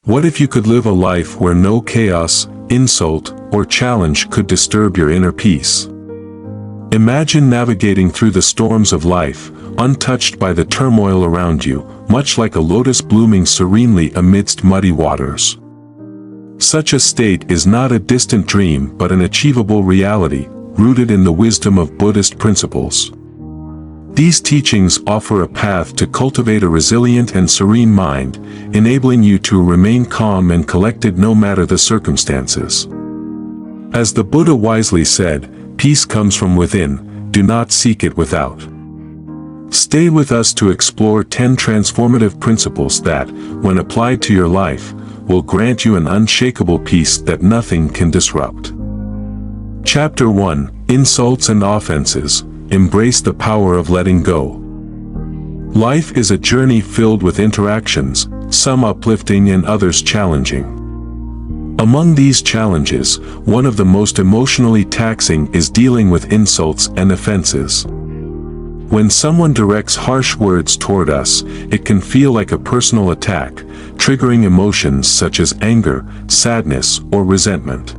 What if you could live a life where no chaos, insult, or challenge could disturb your inner peace? Imagine navigating through the storms of life, untouched by the turmoil around you, much like a lotus blooming serenely amidst muddy waters. Such a state is not a distant dream but an achievable reality, rooted in the wisdom of Buddhist principles. These teachings offer a path to cultivate a resilient and serene mind, enabling you to remain calm and collected no matter the circumstances. As the Buddha wisely said, "Peace comes from within, do not seek it without." Stay with us to explore 10 transformative principles that, when applied to your life, will grant you an unshakable peace that nothing can disrupt. Chapter 1: Insults and Offenses. Embrace the power of letting go. Life is a journey filled with interactions, some uplifting and others challenging. Among these challenges, one of the most emotionally taxing is dealing with insults and offenses. When someone directs harsh words toward us, it can feel like a personal attack, triggering emotions such as anger, sadness, or resentment.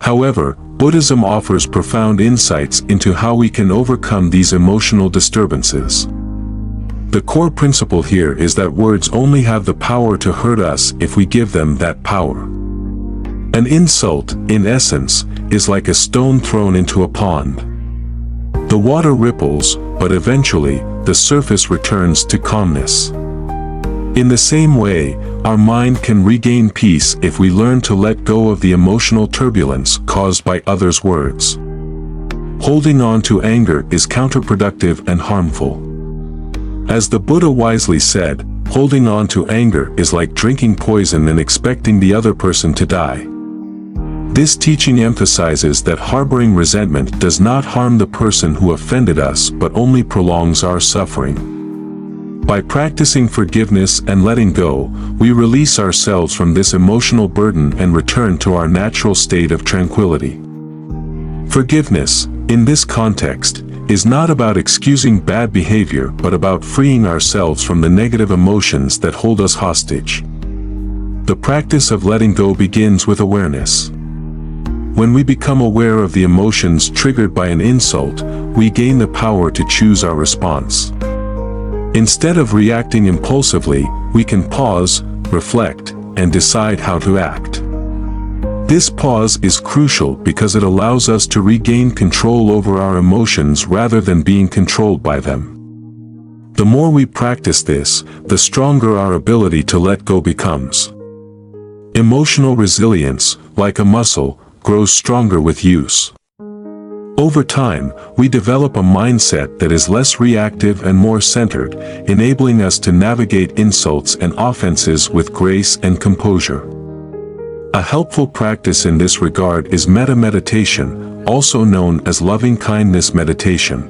However, Buddhism offers profound insights into how we can overcome these emotional disturbances. The core principle here is that words only have the power to hurt us if we give them that power. An insult, in essence, is like a stone thrown into a pond. The water ripples, but eventually, the surface returns to calmness. In the same way, our mind can regain peace if we learn to let go of the emotional turbulence caused by others' words. Holding on to anger is counterproductive and harmful. As the Buddha wisely said, holding on to anger is like drinking poison and expecting the other person to die. This teaching emphasizes that harboring resentment does not harm the person who offended us but only prolongs our suffering. By practicing forgiveness and letting go, we release ourselves from this emotional burden and return to our natural state of tranquility. Forgiveness, in this context, is not about excusing bad behavior but about freeing ourselves from the negative emotions that hold us hostage. The practice of letting go begins with awareness. When we become aware of the emotions triggered by an insult, we gain the power to choose our response. Instead of reacting impulsively, we can pause, reflect, and decide how to act. This pause is crucial because it allows us to regain control over our emotions rather than being controlled by them. The more we practice this, the stronger our ability to let go becomes. Emotional resilience, like a muscle, grows stronger with use. Over time, we develop a mindset that is less reactive and more centered, enabling us to navigate insults and offenses with grace and composure. A helpful practice in this regard is metta meditation, also known as loving-kindness meditation.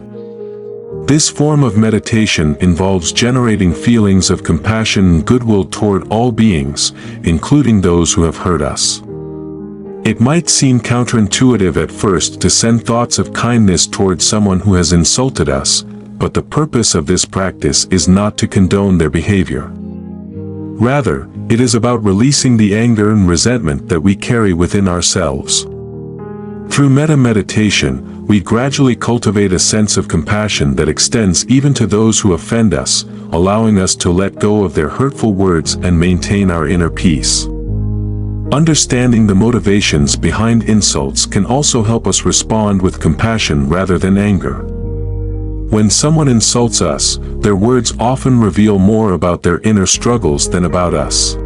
This form of meditation involves generating feelings of compassion and goodwill toward all beings, including those who have hurt us. It might seem counterintuitive at first to send thoughts of kindness toward someone who has insulted us, but the purpose of this practice is not to condone their behavior. Rather, it is about releasing the anger and resentment that we carry within ourselves. Through metta meditation, we gradually cultivate a sense of compassion that extends even to those who offend us, allowing us to let go of their hurtful words and maintain our inner peace. Understanding the motivations behind insults can also help us respond with compassion rather than anger. When someone insults us, their words often reveal more about their inner struggles than about us.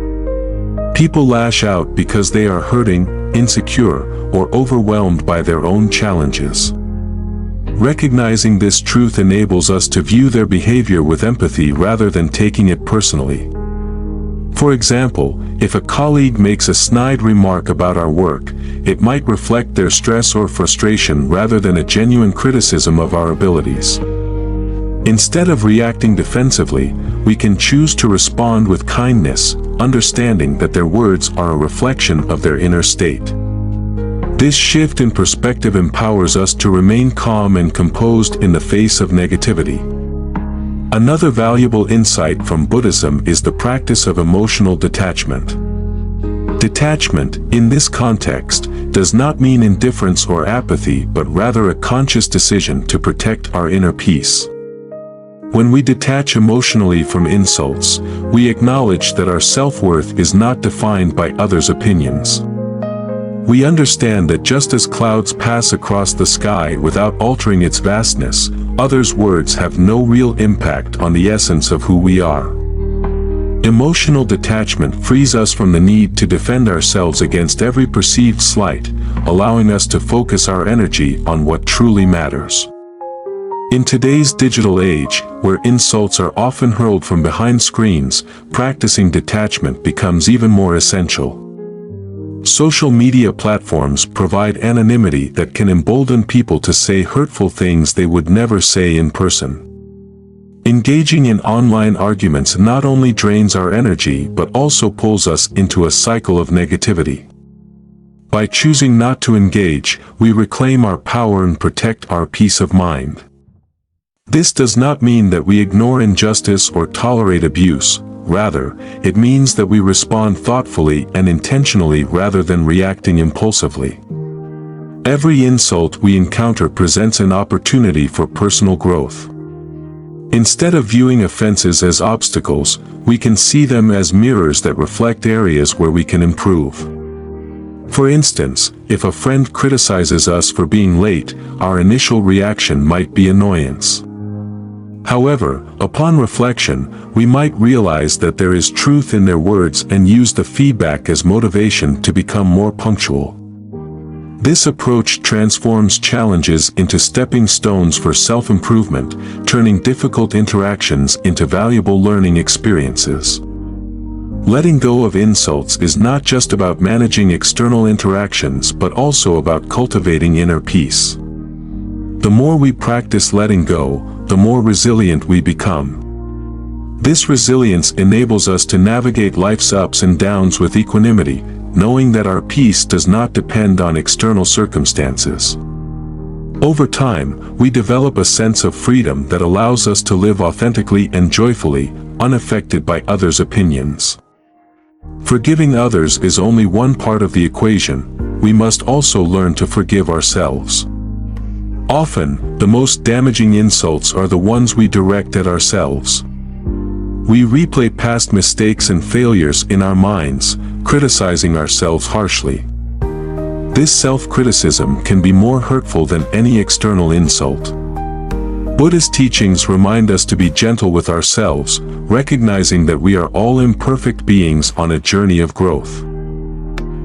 People lash out because they are hurting, insecure, or overwhelmed by their own challenges. Recognizing this truth enables us to view their behavior with empathy rather than taking it personally. For example, if a colleague makes a snide remark about our work, it might reflect their stress or frustration rather than a genuine criticism of our abilities. Instead of reacting defensively, we can choose to respond with kindness, understanding that their words are a reflection of their inner state. This shift in perspective empowers us to remain calm and composed in the face of negativity. Another valuable insight from Buddhism is the practice of emotional detachment. Detachment, in this context, does not mean indifference or apathy but rather a conscious decision to protect our inner peace. When we detach emotionally from insults, we acknowledge that our self-worth is not defined by others' opinions. We understand that just as clouds pass across the sky without altering its vastness, others' words have no real impact on the essence of who we are. Emotional detachment frees us from the need to defend ourselves against every perceived slight, allowing us to focus our energy on what truly matters. In today's digital age, where insults are often hurled from behind screens, practicing detachment becomes even more essential. Social media platforms provide anonymity that can embolden people to say hurtful things they would never say in person. Engaging in online arguments not only drains our energy but also pulls us into a cycle of negativity. By choosing not to engage, we reclaim our power and protect our peace of mind. This does not mean that we ignore injustice or tolerate abuse. Rather, it means that we respond thoughtfully and intentionally rather than reacting impulsively. Every insult we encounter presents an opportunity for personal growth. Instead of viewing offenses as obstacles, we can see them as mirrors that reflect areas where we can improve. For instance, if a friend criticizes us for being late, our initial reaction might be annoyance. However, upon reflection, we might realize that there is truth in their words and use the feedback as motivation to become more punctual. This approach transforms challenges into stepping stones for self-improvement, turning difficult interactions into valuable learning experiences. Letting go of insults is not just about managing external interactions but also about cultivating inner peace. The more we practice letting go, the more resilient we become. This resilience enables us to navigate life's ups and downs with equanimity, knowing that our peace does not depend on external circumstances. Over time, we develop a sense of freedom that allows us to live authentically and joyfully, unaffected by others' opinions. Forgiving others is only one part of the equation. We must also learn to forgive ourselves. Often, the most damaging insults are the ones we direct at ourselves. We replay past mistakes and failures in our minds, criticizing ourselves harshly. This self-criticism can be more hurtful than any external insult. Buddhist teachings remind us to be gentle with ourselves, recognizing that we are all imperfect beings on a journey of growth.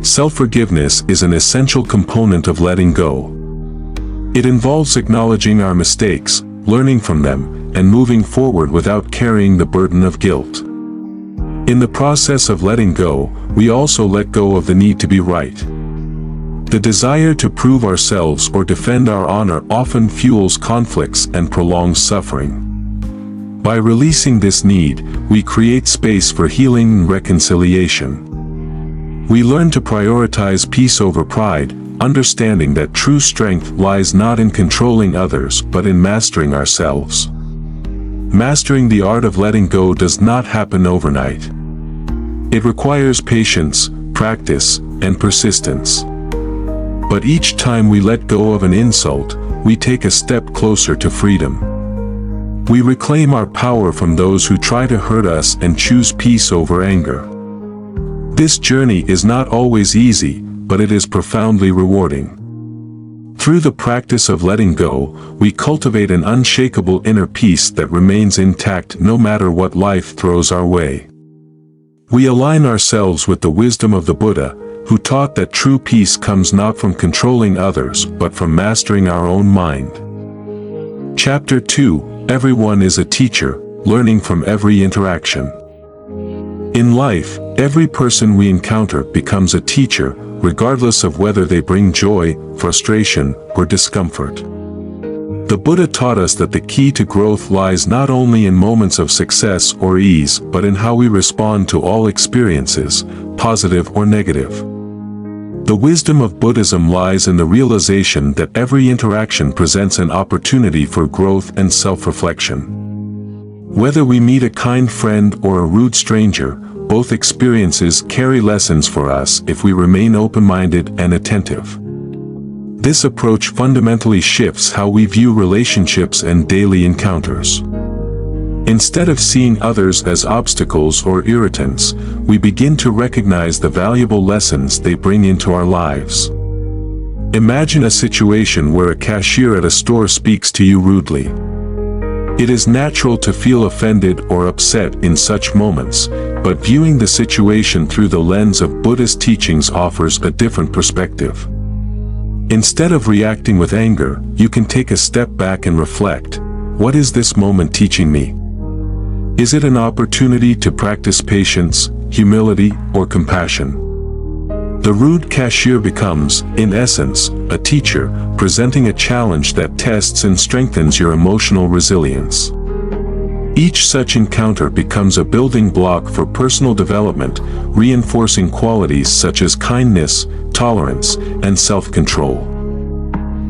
Self-forgiveness is an essential component of letting go. It involves acknowledging our mistakes, learning from them, and moving forward without carrying the burden of guilt. In the process of letting go, we also let go of the need to be right. The desire to prove ourselves or defend our honor often fuels conflicts and prolongs suffering. By releasing this need, we create space for healing and reconciliation. We learn to prioritize peace over pride, understanding that true strength lies not in controlling others but in mastering ourselves. Mastering the art of letting go does not happen overnight. It requires patience, practice, and persistence. But each time we let go of an insult, we take a step closer to freedom. We reclaim our power from those who try to hurt us and choose peace over anger. This journey is not always easy, but it is profoundly rewarding. Through the practice of letting go, we cultivate an unshakable inner peace that remains intact no matter what life throws our way. We align ourselves with the wisdom of the Buddha, who taught that true peace comes not from controlling others but from mastering our own mind. Chapter 2: Everyone is a teacher, learning from every interaction. In life, every person we encounter becomes a teacher, regardless of whether they bring joy, frustration, or discomfort. The Buddha taught us that the key to growth lies not only in moments of success or ease but in how we respond to all experiences, positive or negative. The wisdom of Buddhism lies in the realization that every interaction presents an opportunity for growth and self-reflection. Whether we meet a kind friend or a rude stranger, both experiences carry lessons for us if we remain open-minded and attentive. This approach fundamentally shifts how we view relationships and daily encounters. Instead of seeing others as obstacles or irritants, we begin to recognize the valuable lessons they bring into our lives. Imagine a situation where a cashier at a store speaks to you rudely. It is natural to feel offended or upset in such moments, but viewing the situation through the lens of Buddhist teachings offers a different perspective. Instead of reacting with anger, you can take a step back and reflect, what is this moment teaching me? Is it an opportunity to practice patience, humility, or compassion? The rude cashier becomes, in essence, a teacher, presenting a challenge that tests and strengthens your emotional resilience. Each such encounter becomes a building block for personal development, reinforcing qualities such as kindness, tolerance, and self-control.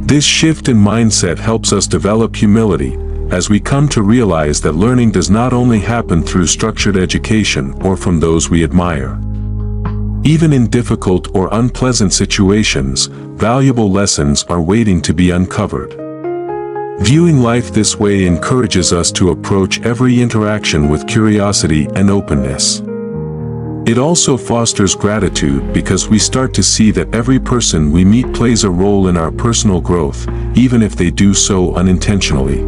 This shift in mindset helps us develop humility, as we come to realize that learning does not only happen through structured education or from those we admire. Even in difficult or unpleasant situations, valuable lessons are waiting to be uncovered. Viewing life this way encourages us to approach every interaction with curiosity and openness. It also fosters gratitude because we start to see that every person we meet plays a role in our personal growth, even if they do so unintentionally.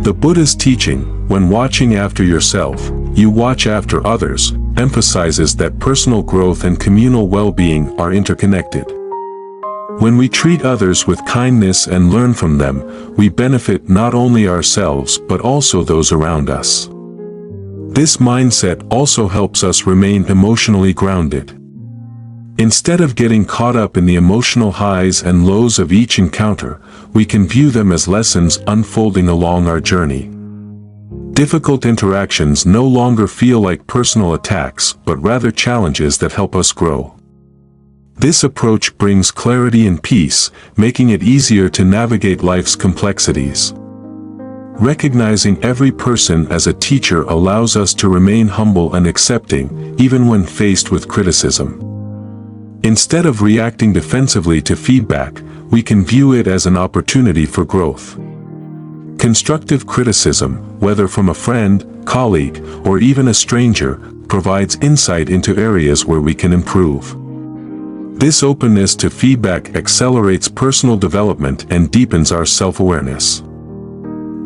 The Buddha's teaching, when watching after yourself, you watch after others, emphasizes that personal growth and communal well-being are interconnected. When we treat others with kindness and learn from them, we benefit not only ourselves but also those around us. This mindset also helps us remain emotionally grounded. Instead of getting caught up in the emotional highs and lows of each encounter, we can view them as lessons unfolding along our journey. Difficult interactions no longer feel like personal attacks, but rather challenges that help us grow. This approach brings clarity and peace, making it easier to navigate life's complexities. Recognizing every person as a teacher allows us to remain humble and accepting, even when faced with criticism. Instead of reacting defensively to feedback, we can view it as an opportunity for growth. Constructive criticism, whether from a friend, colleague, or even a stranger, provides insight into areas where we can improve. This openness to feedback accelerates personal development and deepens our self-awareness.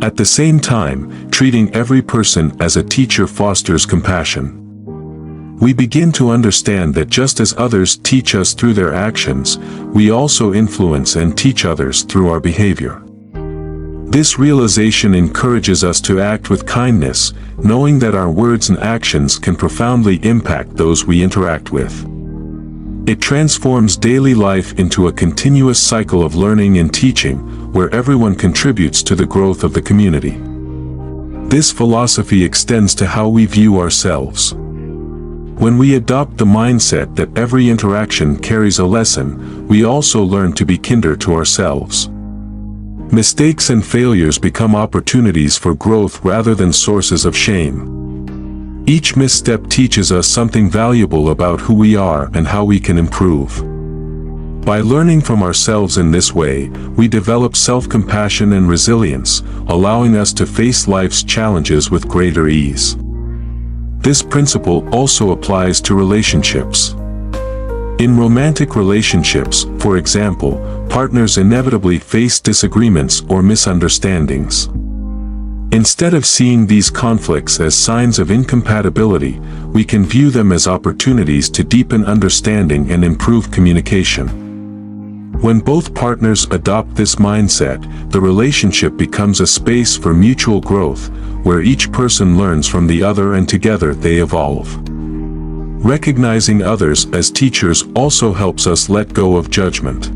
At the same time, treating every person as a teacher fosters compassion. We begin to understand that just as others teach us through their actions, we also influence and teach others through our behavior. This realization encourages us to act with kindness, knowing that our words and actions can profoundly impact those we interact with. It transforms daily life into a continuous cycle of learning and teaching, where everyone contributes to the growth of the community. This philosophy extends to how we view ourselves. When we adopt the mindset that every interaction carries a lesson, we also learn to be kinder to ourselves. Mistakes and failures become opportunities for growth rather than sources of shame. Each misstep teaches us something valuable about who we are and how we can improve. By learning from ourselves in this way, we develop self-compassion and resilience, allowing us to face life's challenges with greater ease. This principle also applies to relationships. In romantic relationships, for example, partners inevitably face disagreements or misunderstandings. Instead of seeing these conflicts as signs of incompatibility, we can view them as opportunities to deepen understanding and improve communication. When both partners adopt this mindset, the relationship becomes a space for mutual growth, where each person learns from the other and together they evolve. Recognizing others as teachers also helps us let go of judgment.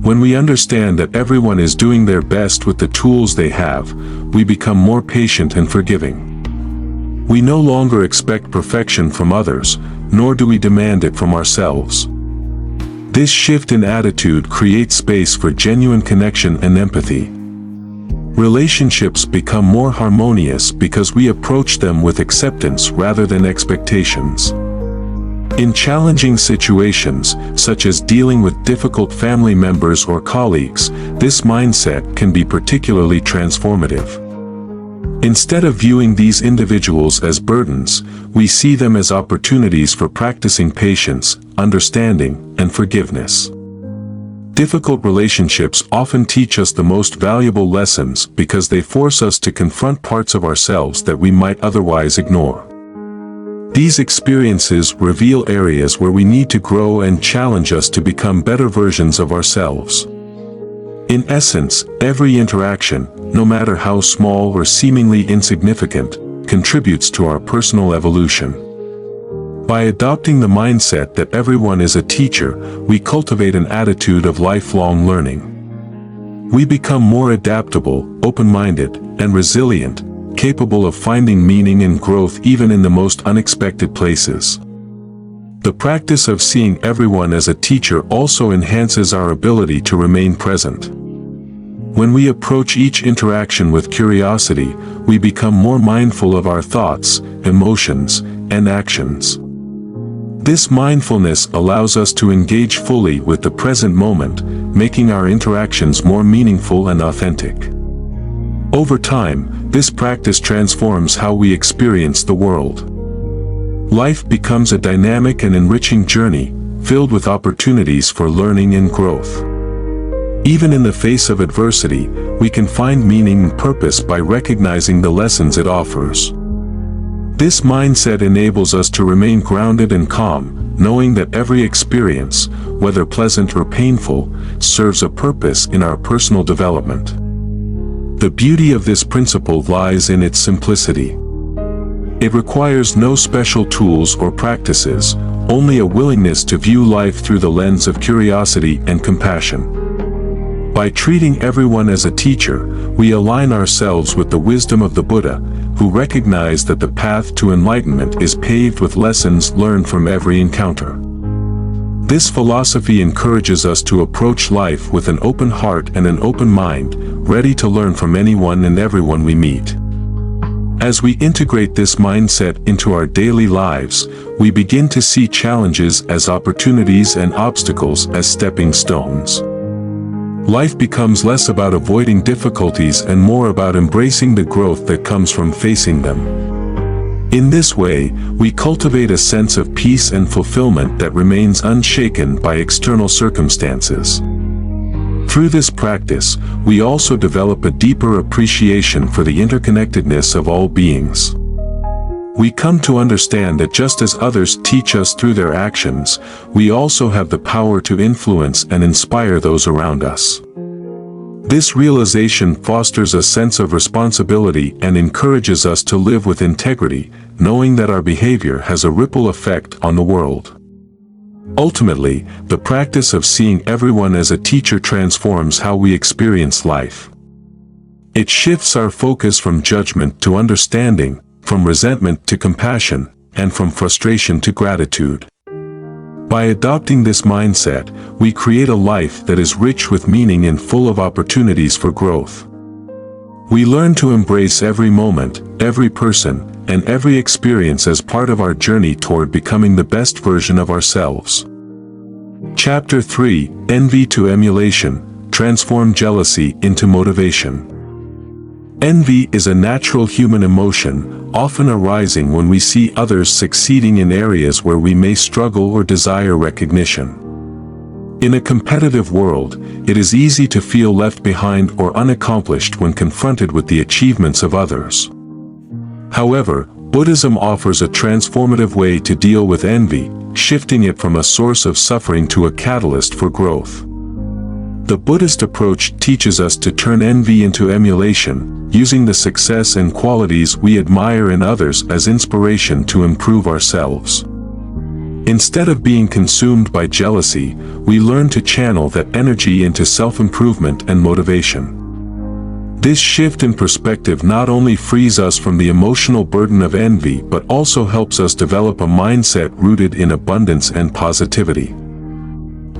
When we understand that everyone is doing their best with the tools they have, we become more patient and forgiving. We no longer expect perfection from others, nor do we demand it from ourselves. This shift in attitude creates space for genuine connection and empathy. Relationships become more harmonious because we approach them with acceptance rather than expectations. In challenging situations, such as dealing with difficult family members or colleagues, this mindset can be particularly transformative. Instead of viewing these individuals as burdens, we see them as opportunities for practicing patience, understanding, and forgiveness. Difficult relationships often teach us the most valuable lessons because they force us to confront parts of ourselves that we might otherwise ignore. These experiences reveal areas where we need to grow and challenge us to become better versions of ourselves. In essence, every interaction, no matter how small or seemingly insignificant, contributes to our personal evolution. By adopting the mindset that everyone is a teacher, we cultivate an attitude of lifelong learning. We become more adaptable, open-minded, and resilient, capable of finding meaning and growth even in the most unexpected places. The practice of seeing everyone as a teacher also enhances our ability to remain present. When we approach each interaction with curiosity, we become more mindful of our thoughts, emotions, and actions. This mindfulness allows us to engage fully with the present moment, making our interactions more meaningful and authentic. Over time, this practice transforms how we experience the world. Life becomes a dynamic and enriching journey, filled with opportunities for learning and growth. Even in the face of adversity, we can find meaning and purpose by recognizing the lessons it offers. This mindset enables us to remain grounded and calm, knowing that every experience, whether pleasant or painful, serves a purpose in our personal development. The beauty of this principle lies in its simplicity. It requires no special tools or practices, only a willingness to view life through the lens of curiosity and compassion. By treating everyone as a teacher, we align ourselves with the wisdom of the Buddha, who recognized that the path to enlightenment is paved with lessons learned from every encounter. This philosophy encourages us to approach life with an open heart and an open mind, ready to learn from anyone and everyone we meet. As we integrate this mindset into our daily lives, we begin to see challenges as opportunities and obstacles as stepping stones. Life becomes less about avoiding difficulties and more about embracing the growth that comes from facing them. In this way, we cultivate a sense of peace and fulfillment that remains unshaken by external circumstances. Through this practice, we also develop a deeper appreciation for the interconnectedness of all beings. We come to understand that just as others teach us through their actions, we also have the power to influence and inspire those around us. This realization fosters a sense of responsibility and encourages us to live with integrity, knowing that our behavior has a ripple effect on the world. Ultimately, the practice of seeing everyone as a teacher transforms how we experience life. It shifts our focus from judgment to understanding, from resentment to compassion, and from frustration to gratitude. By adopting this mindset, we create a life that is rich with meaning and full of opportunities for growth. We learn to embrace every moment, every person, and every experience as part of our journey toward becoming the best version of ourselves. Chapter 3: Envy to Emulation. Transform jealousy into motivation. Envy is a natural human emotion, often arising when we see others succeeding in areas where we may struggle or desire recognition. In a competitive world, it is easy to feel left behind or unaccomplished when confronted with the achievements of others. However, Buddhism offers a transformative way to deal with envy, shifting it from a source of suffering to a catalyst for growth. The Buddhist approach teaches us to turn envy into emulation, using the success and qualities we admire in others as inspiration to improve ourselves. Instead of being consumed by jealousy, we learn to channel that energy into self-improvement and motivation. This shift in perspective not only frees us from the emotional burden of envy but also helps us develop a mindset rooted in abundance and positivity.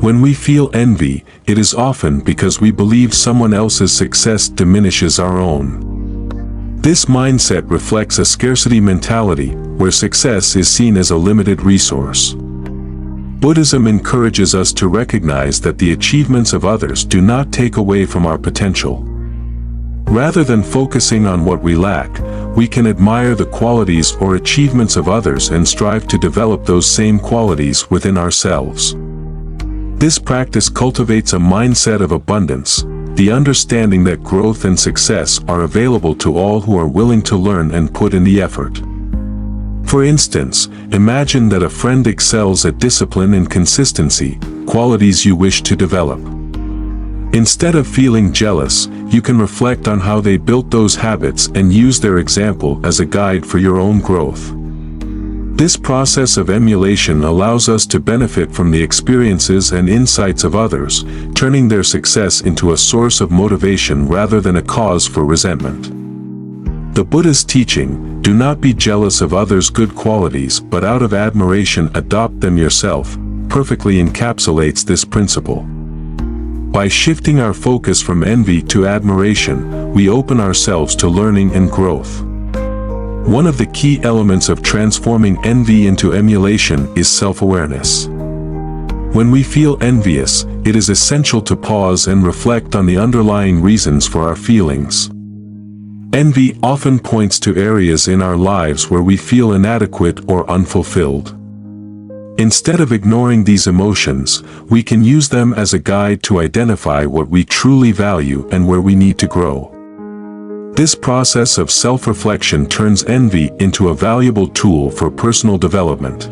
When we feel envy, it is often because we believe someone else's success diminishes our own. This mindset reflects a scarcity mentality, where success is seen as a limited resource. Buddhism encourages us to recognize that the achievements of others do not take away from our potential. Rather than focusing on what we lack, we can admire the qualities or achievements of others and strive to develop those same qualities within ourselves. This practice cultivates a mindset of abundance, the understanding that growth and success are available to all who are willing to learn and put in the effort. For instance, imagine that a friend excels at discipline and consistency, qualities you wish to develop. Instead of feeling jealous, you can reflect on how they built those habits and use their example as a guide for your own growth. This process of emulation allows us to benefit from the experiences and insights of others, turning their success into a source of motivation rather than a cause for resentment. The Buddha's teaching, "Do not be jealous of others' good qualities, but out of admiration adopt them yourself," perfectly encapsulates this principle. By shifting our focus from envy to admiration, we open ourselves to learning and growth. One of the key elements of transforming envy into emulation is self-awareness. When we feel envious, it is essential to pause and reflect on the underlying reasons for our feelings. Envy often points to areas in our lives where we feel inadequate or unfulfilled. Instead of ignoring these emotions, we can use them as a guide to identify what we truly value and where we need to grow. This process of self-reflection turns envy into a valuable tool for personal development.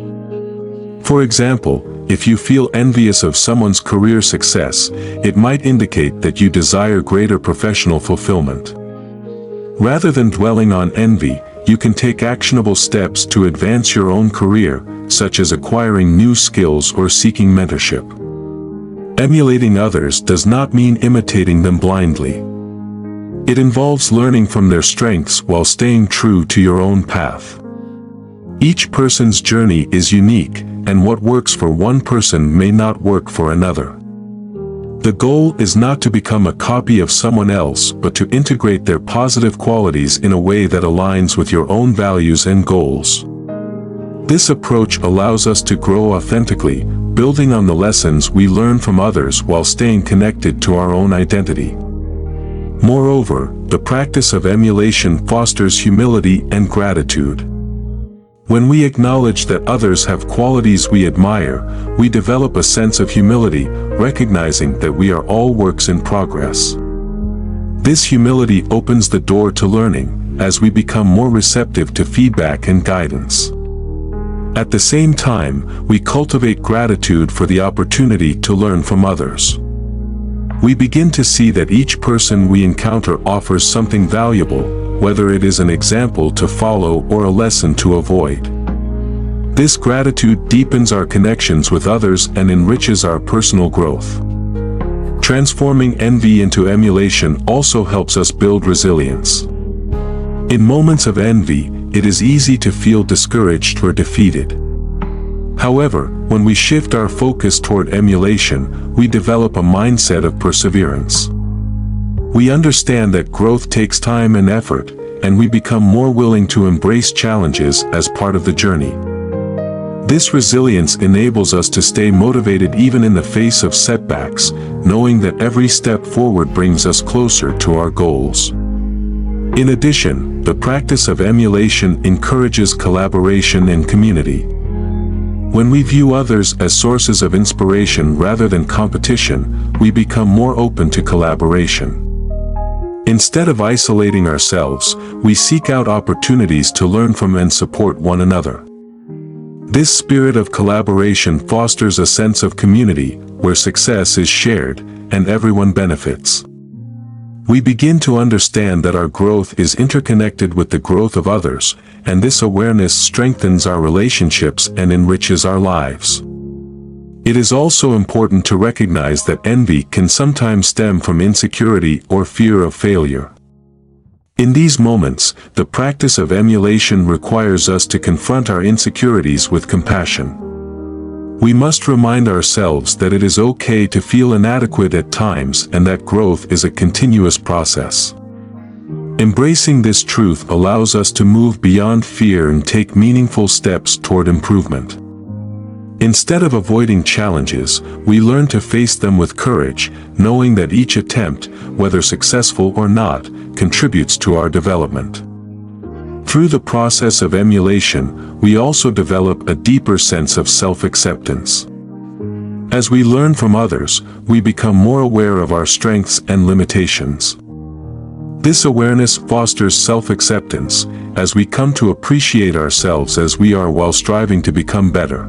For example, if you feel envious of someone's career success, it might indicate that you desire greater professional fulfillment. Rather than dwelling on envy, you can take actionable steps to advance your own career, such as acquiring new skills or seeking mentorship. Emulating others does not mean imitating them blindly. It involves learning from their strengths while staying true to your own path. Each person's journey is unique, and what works for one person may not work for another. The goal is not to become a copy of someone else, but to integrate their positive qualities in a way that aligns with your own values and goals. This approach allows us to grow authentically, building on the lessons we learn from others while staying connected to our own identity. Moreover, the practice of emulation fosters humility and gratitude. When we acknowledge that others have qualities we admire, we develop a sense of humility, recognizing that we are all works in progress. This humility opens the door to learning, as we become more receptive to feedback and guidance. At the same time, we cultivate gratitude for the opportunity to learn from others. We begin to see that each person we encounter offers something valuable, whether it is an example to follow or a lesson to avoid. This gratitude deepens our connections with others and enriches our personal growth. Transforming envy into emulation also helps us build resilience. In moments of envy, it is easy to feel discouraged or defeated. However, when we shift our focus toward emulation, we develop a mindset of perseverance. We understand that growth takes time and effort, and we become more willing to embrace challenges as part of the journey. This resilience enables us to stay motivated even in the face of setbacks, knowing that every step forward brings us closer to our goals. In addition, the practice of emulation encourages collaboration and community. When we view others as sources of inspiration rather than competition, we become more open to collaboration. Instead of isolating ourselves, we seek out opportunities to learn from and support one another. This spirit of collaboration fosters a sense of community, where success is shared, and everyone benefits. We begin to understand that our growth is interconnected with the growth of others, and this awareness strengthens our relationships and enriches our lives. It is also important to recognize that envy can sometimes stem from insecurity or fear of failure. In these moments, the practice of emulation requires us to confront our insecurities with compassion. We must remind ourselves that it is okay to feel inadequate at times and that growth is a continuous process. Embracing this truth allows us to move beyond fear and take meaningful steps toward improvement. Instead of avoiding challenges, we learn to face them with courage, knowing that each attempt, whether successful or not, contributes to our development. Through the process of emulation, we also develop a deeper sense of self-acceptance. As we learn from others, we become more aware of our strengths and limitations. This awareness fosters self-acceptance, as we come to appreciate ourselves as we are while striving to become better.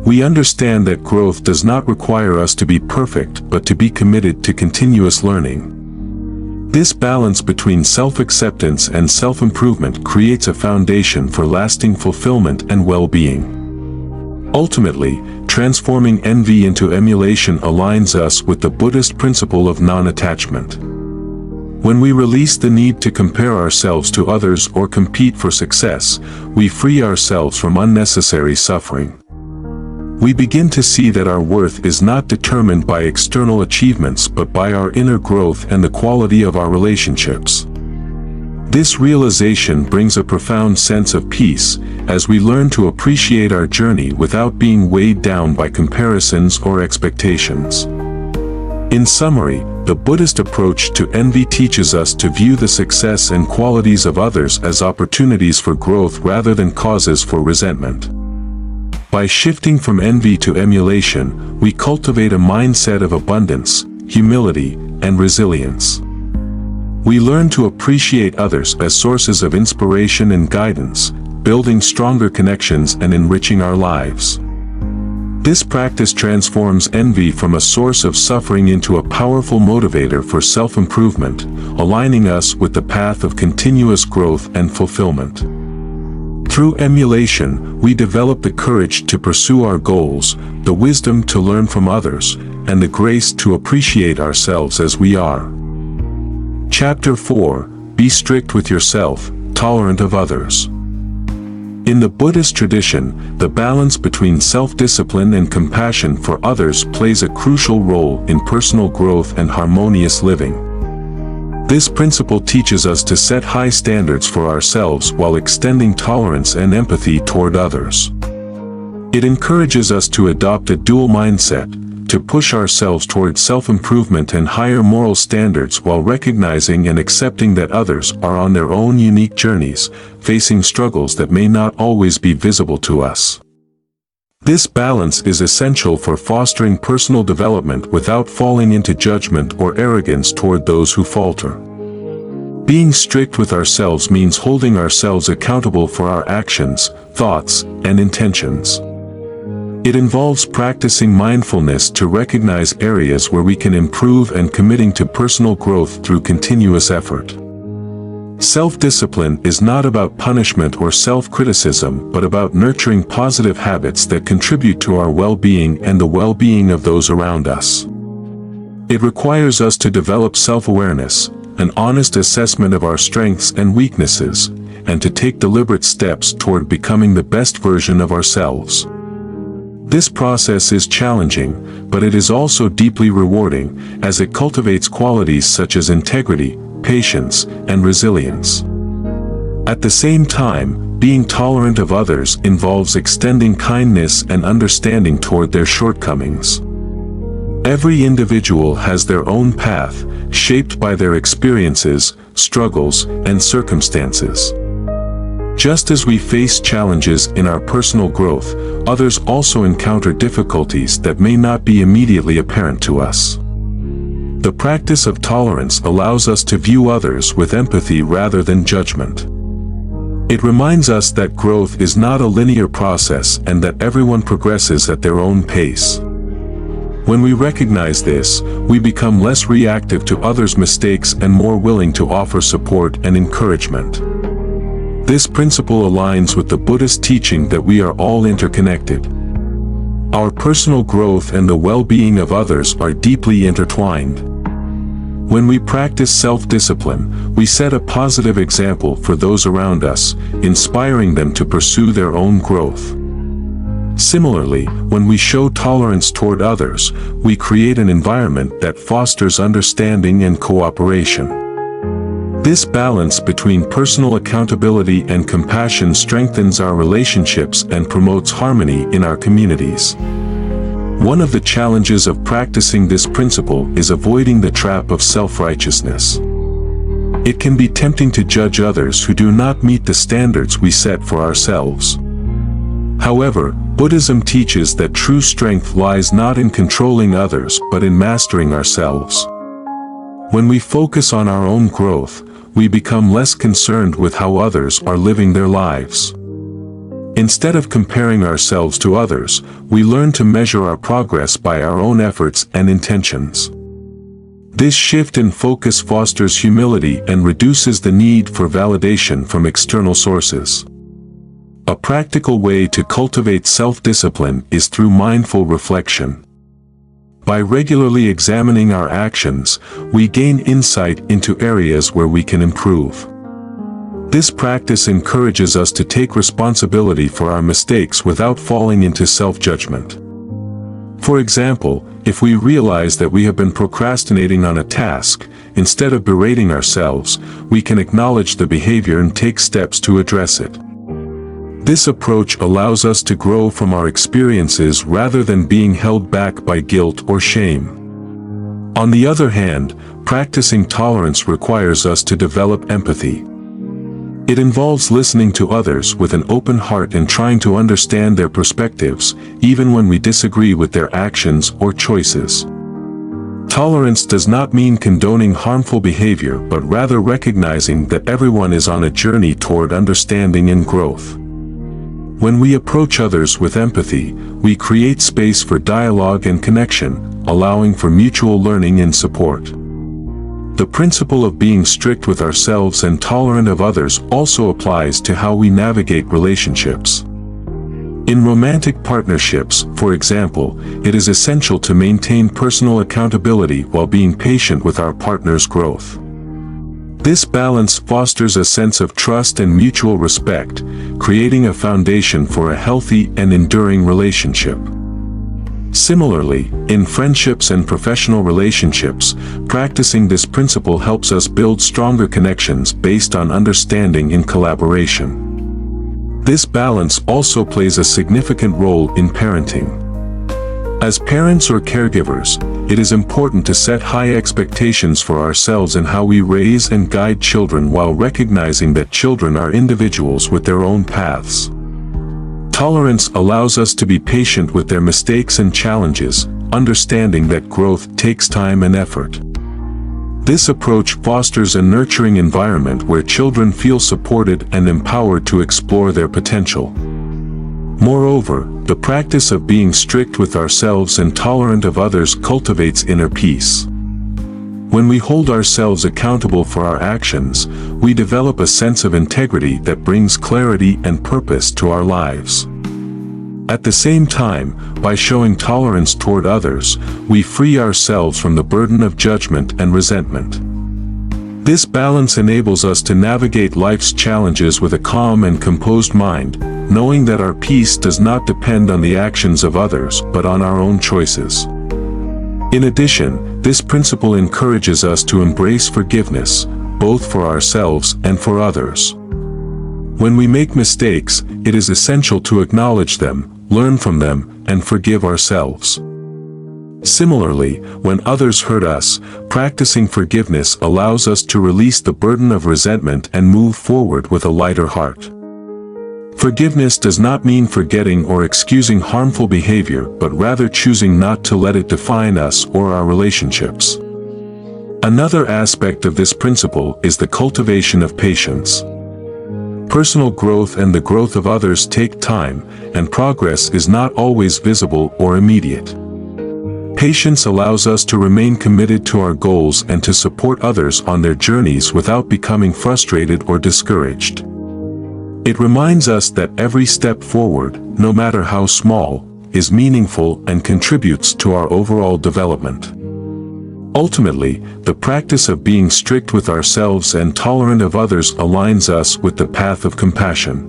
We understand that growth does not require us to be perfect but to be committed to continuous learning. This balance between self-acceptance and self-improvement creates a foundation for lasting fulfillment and well-being. Ultimately, transforming envy into emulation aligns us with the Buddhist principle of non-attachment. When we release the need to compare ourselves to others or compete for success, we free ourselves from unnecessary suffering. We begin to see that our worth is not determined by external achievements but by our inner growth and the quality of our relationships. This realization brings a profound sense of peace, as we learn to appreciate our journey without being weighed down by comparisons or expectations. In summary, the Buddhist approach to envy teaches us to view the success and qualities of others as opportunities for growth rather than causes for resentment. By shifting from envy to emulation, we cultivate a mindset of abundance, humility, and resilience. We learn to appreciate others as sources of inspiration and guidance, building stronger connections and enriching our lives. This practice transforms envy from a source of suffering into a powerful motivator for self-improvement, aligning us with the path of continuous growth and fulfillment. Through emulation, we develop the courage to pursue our goals, the wisdom to learn from others, and the grace to appreciate ourselves as we are. Chapter 4: Be strict with yourself, tolerant of others. In the Buddhist tradition, the balance between self-discipline and compassion for others plays a crucial role in personal growth and harmonious living. This principle teaches us to set high standards for ourselves while extending tolerance and empathy toward others. It encourages us to adopt a dual mindset, to push ourselves toward self-improvement and higher moral standards while recognizing and accepting that others are on their own unique journeys, facing struggles that may not always be visible to us. This balance is essential for fostering personal development without falling into judgment or arrogance toward those who falter. Being strict with ourselves means holding ourselves accountable for our actions, thoughts, and intentions. It involves practicing mindfulness to recognize areas where we can improve and committing to personal growth through continuous effort. Self-discipline is not about punishment or self-criticism but about nurturing positive habits that contribute to our well-being and the well-being of those around us. It requires us to develop self-awareness, an honest assessment of our strengths and weaknesses, and to take deliberate steps toward becoming the best version of ourselves. This process is challenging, but it is also deeply rewarding, as it cultivates qualities such as integrity, patience, and resilience. At the same time, being tolerant of others involves extending kindness and understanding toward their shortcomings. Every individual has their own path, shaped by their experiences, struggles, and circumstances. Just as we face challenges in our personal growth, others also encounter difficulties that may not be immediately apparent to us. The practice of tolerance allows us to view others with empathy rather than judgment. It reminds us that growth is not a linear process and that everyone progresses at their own pace. When we recognize this, we become less reactive to others' mistakes and more willing to offer support and encouragement. This principle aligns with the Buddhist teaching that we are all interconnected. Our personal growth and the well-being of others are deeply intertwined. When we practice self-discipline, we set a positive example for those around us, inspiring them to pursue their own growth. Similarly, when we show tolerance toward others, we create an environment that fosters understanding and cooperation. This balance between personal accountability and compassion strengthens our relationships and promotes harmony in our communities. One of the challenges of practicing this principle is avoiding the trap of self-righteousness. It can be tempting to judge others who do not meet the standards we set for ourselves. However, Buddhism teaches that true strength lies not in controlling others but in mastering ourselves. When we focus on our own growth, we become less concerned with how others are living their lives. Instead of comparing ourselves to others, we learn to measure our progress by our own efforts and intentions. This shift in focus fosters humility and reduces the need for validation from external sources. A practical way to cultivate self-discipline is through mindful reflection. By regularly examining our actions, we gain insight into areas where we can improve. This practice encourages us to take responsibility for our mistakes without falling into self-judgment. For example, if we realize that we have been procrastinating on a task, instead of berating ourselves, we can acknowledge the behavior and take steps to address it. This approach allows us to grow from our experiences rather than being held back by guilt or shame. On the other hand, practicing tolerance requires us to develop empathy. It involves listening to others with an open heart and trying to understand their perspectives, even when we disagree with their actions or choices. Tolerance does not mean condoning harmful behavior but rather recognizing that everyone is on a journey toward understanding and growth. When we approach others with empathy, we create space for dialogue and connection, allowing for mutual learning and support. The principle of being strict with ourselves and tolerant of others also applies to how we navigate relationships. In romantic partnerships, for example, it is essential to maintain personal accountability while being patient with our partner's growth. This balance fosters a sense of trust and mutual respect, creating a foundation for a healthy and enduring relationship. Similarly, in friendships and professional relationships, practicing this principle helps us build stronger connections based on understanding and collaboration. This balance also plays a significant role in parenting. As parents or caregivers, it is important to set high expectations for ourselves in how we raise and guide children while recognizing that children are individuals with their own paths. Tolerance allows us to be patient with their mistakes and challenges, understanding that growth takes time and effort. This approach fosters a nurturing environment where children feel supported and empowered to explore their potential. Moreover, the practice of being strict with ourselves and tolerant of others cultivates inner peace. When we hold ourselves accountable for our actions, we develop a sense of integrity that brings clarity and purpose to our lives. At the same time, by showing tolerance toward others, we free ourselves from the burden of judgment and resentment. This balance enables us to navigate life's challenges with a calm and composed mind, knowing that our peace does not depend on the actions of others but on our own choices. In addition, this principle encourages us to embrace forgiveness, both for ourselves and for others. When we make mistakes, it is essential to acknowledge them, learn from them, and forgive ourselves. Similarly, when others hurt us, practicing forgiveness allows us to release the burden of resentment and move forward with a lighter heart. Forgiveness does not mean forgetting or excusing harmful behavior but rather choosing not to let it define us or our relationships. Another aspect of this principle is the cultivation of patience. Personal growth and the growth of others take time, and progress is not always visible or immediate. Patience allows us to remain committed to our goals and to support others on their journeys without becoming frustrated or discouraged. It reminds us that every step forward, no matter how small, is meaningful and contributes to our overall development. Ultimately, the practice of being strict with ourselves and tolerant of others aligns us with the path of compassion.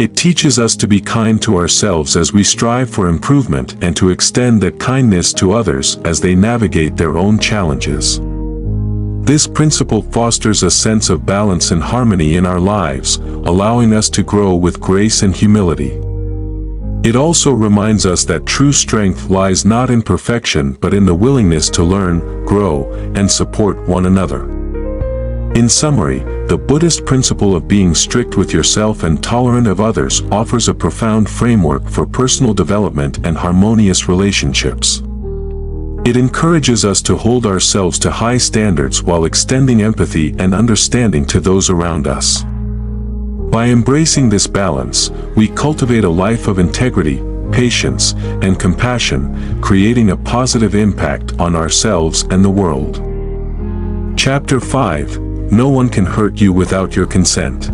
It teaches us to be kind to ourselves as we strive for improvement and to extend that kindness to others as they navigate their own challenges. This principle fosters a sense of balance and harmony in our lives, allowing us to grow with grace and humility. It also reminds us that true strength lies not in perfection but in the willingness to learn, grow, and support one another. In summary, the Buddhist principle of being strict with yourself and tolerant of others offers a profound framework for personal development and harmonious relationships. It encourages us to hold ourselves to high standards while extending empathy and understanding to those around us. By embracing this balance, we cultivate a life of integrity, patience, and compassion, creating a positive impact on ourselves and the world. Chapter 5: No one can hurt you without your consent.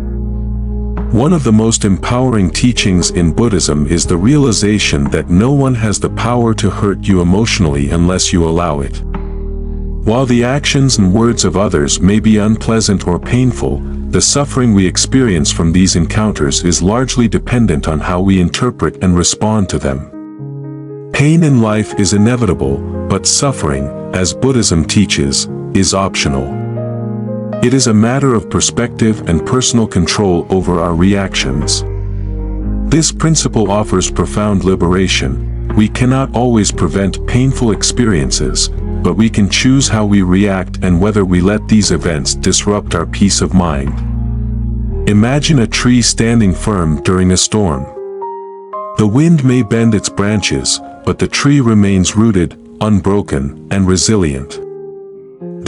One of the most empowering teachings in Buddhism is the realization that no one has the power to hurt you emotionally unless you allow it. While the actions and words of others may be unpleasant or painful, the suffering we experience from these encounters is largely dependent on how we interpret and respond to them. Pain in life is inevitable, but suffering, as Buddhism teaches, is optional. It is a matter of perspective and personal control over our reactions. This principle offers profound liberation. We cannot always prevent painful experiences, but we can choose how we react and whether we let these events disrupt our peace of mind. Imagine a tree standing firm during a storm. The wind may bend its branches, but the tree remains rooted, unbroken, and resilient.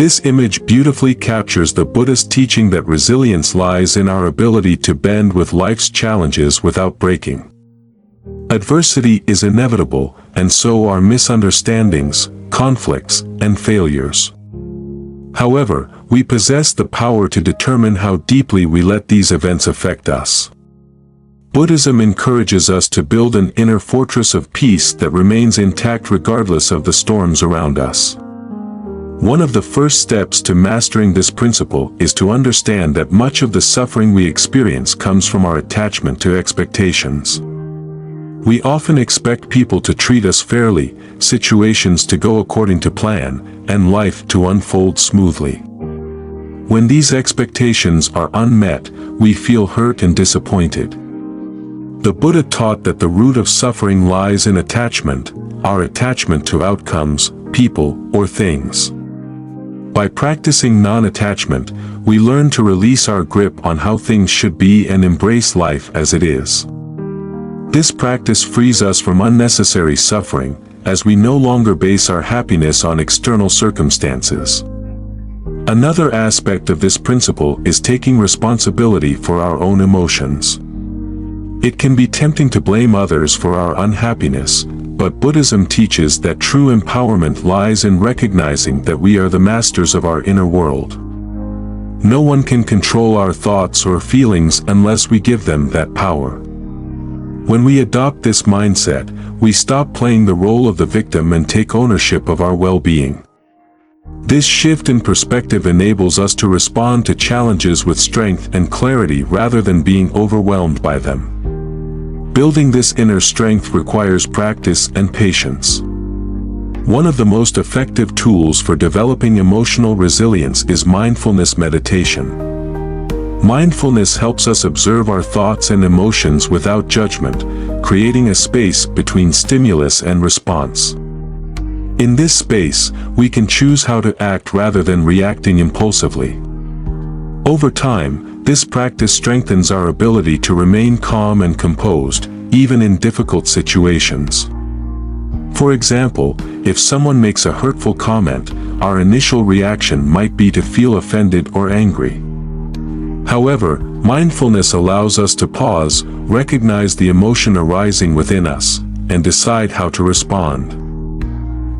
This image beautifully captures the Buddhist teaching that resilience lies in our ability to bend with life's challenges without breaking. Adversity is inevitable, and so are misunderstandings, conflicts, and failures. However, we possess the power to determine how deeply we let these events affect us. Buddhism encourages us to build an inner fortress of peace that remains intact regardless of the storms around us. One of the first steps to mastering this principle is to understand that much of the suffering we experience comes from our attachment to expectations. We often expect people to treat us fairly, situations to go according to plan, and life to unfold smoothly. When these expectations are unmet, we feel hurt and disappointed. The Buddha taught that the root of suffering lies in attachment, our attachment to outcomes, people, or things. By practicing non-attachment, we learn to release our grip on how things should be and embrace life as it is. This practice frees us from unnecessary suffering, as we no longer base our happiness on external circumstances. Another aspect of this principle is taking responsibility for our own emotions. It can be tempting to blame others for our unhappiness, but Buddhism teaches that true empowerment lies in recognizing that we are the masters of our inner world. No one can control our thoughts or feelings unless we give them that power. When we adopt this mindset, we stop playing the role of the victim and take ownership of our well-being. This shift in perspective enables us to respond to challenges with strength and clarity rather than being overwhelmed by them. Building this inner strength requires practice and patience. One of the most effective tools for developing emotional resilience is mindfulness meditation. Mindfulness helps us observe our thoughts and emotions without judgment, creating a space between stimulus and response. In this space, we can choose how to act rather than reacting impulsively. Over time, this practice strengthens our ability to remain calm and composed, even in difficult situations. For example, if someone makes a hurtful comment, our initial reaction might be to feel offended or angry. However, mindfulness allows us to pause, recognize the emotion arising within us, and decide how to respond.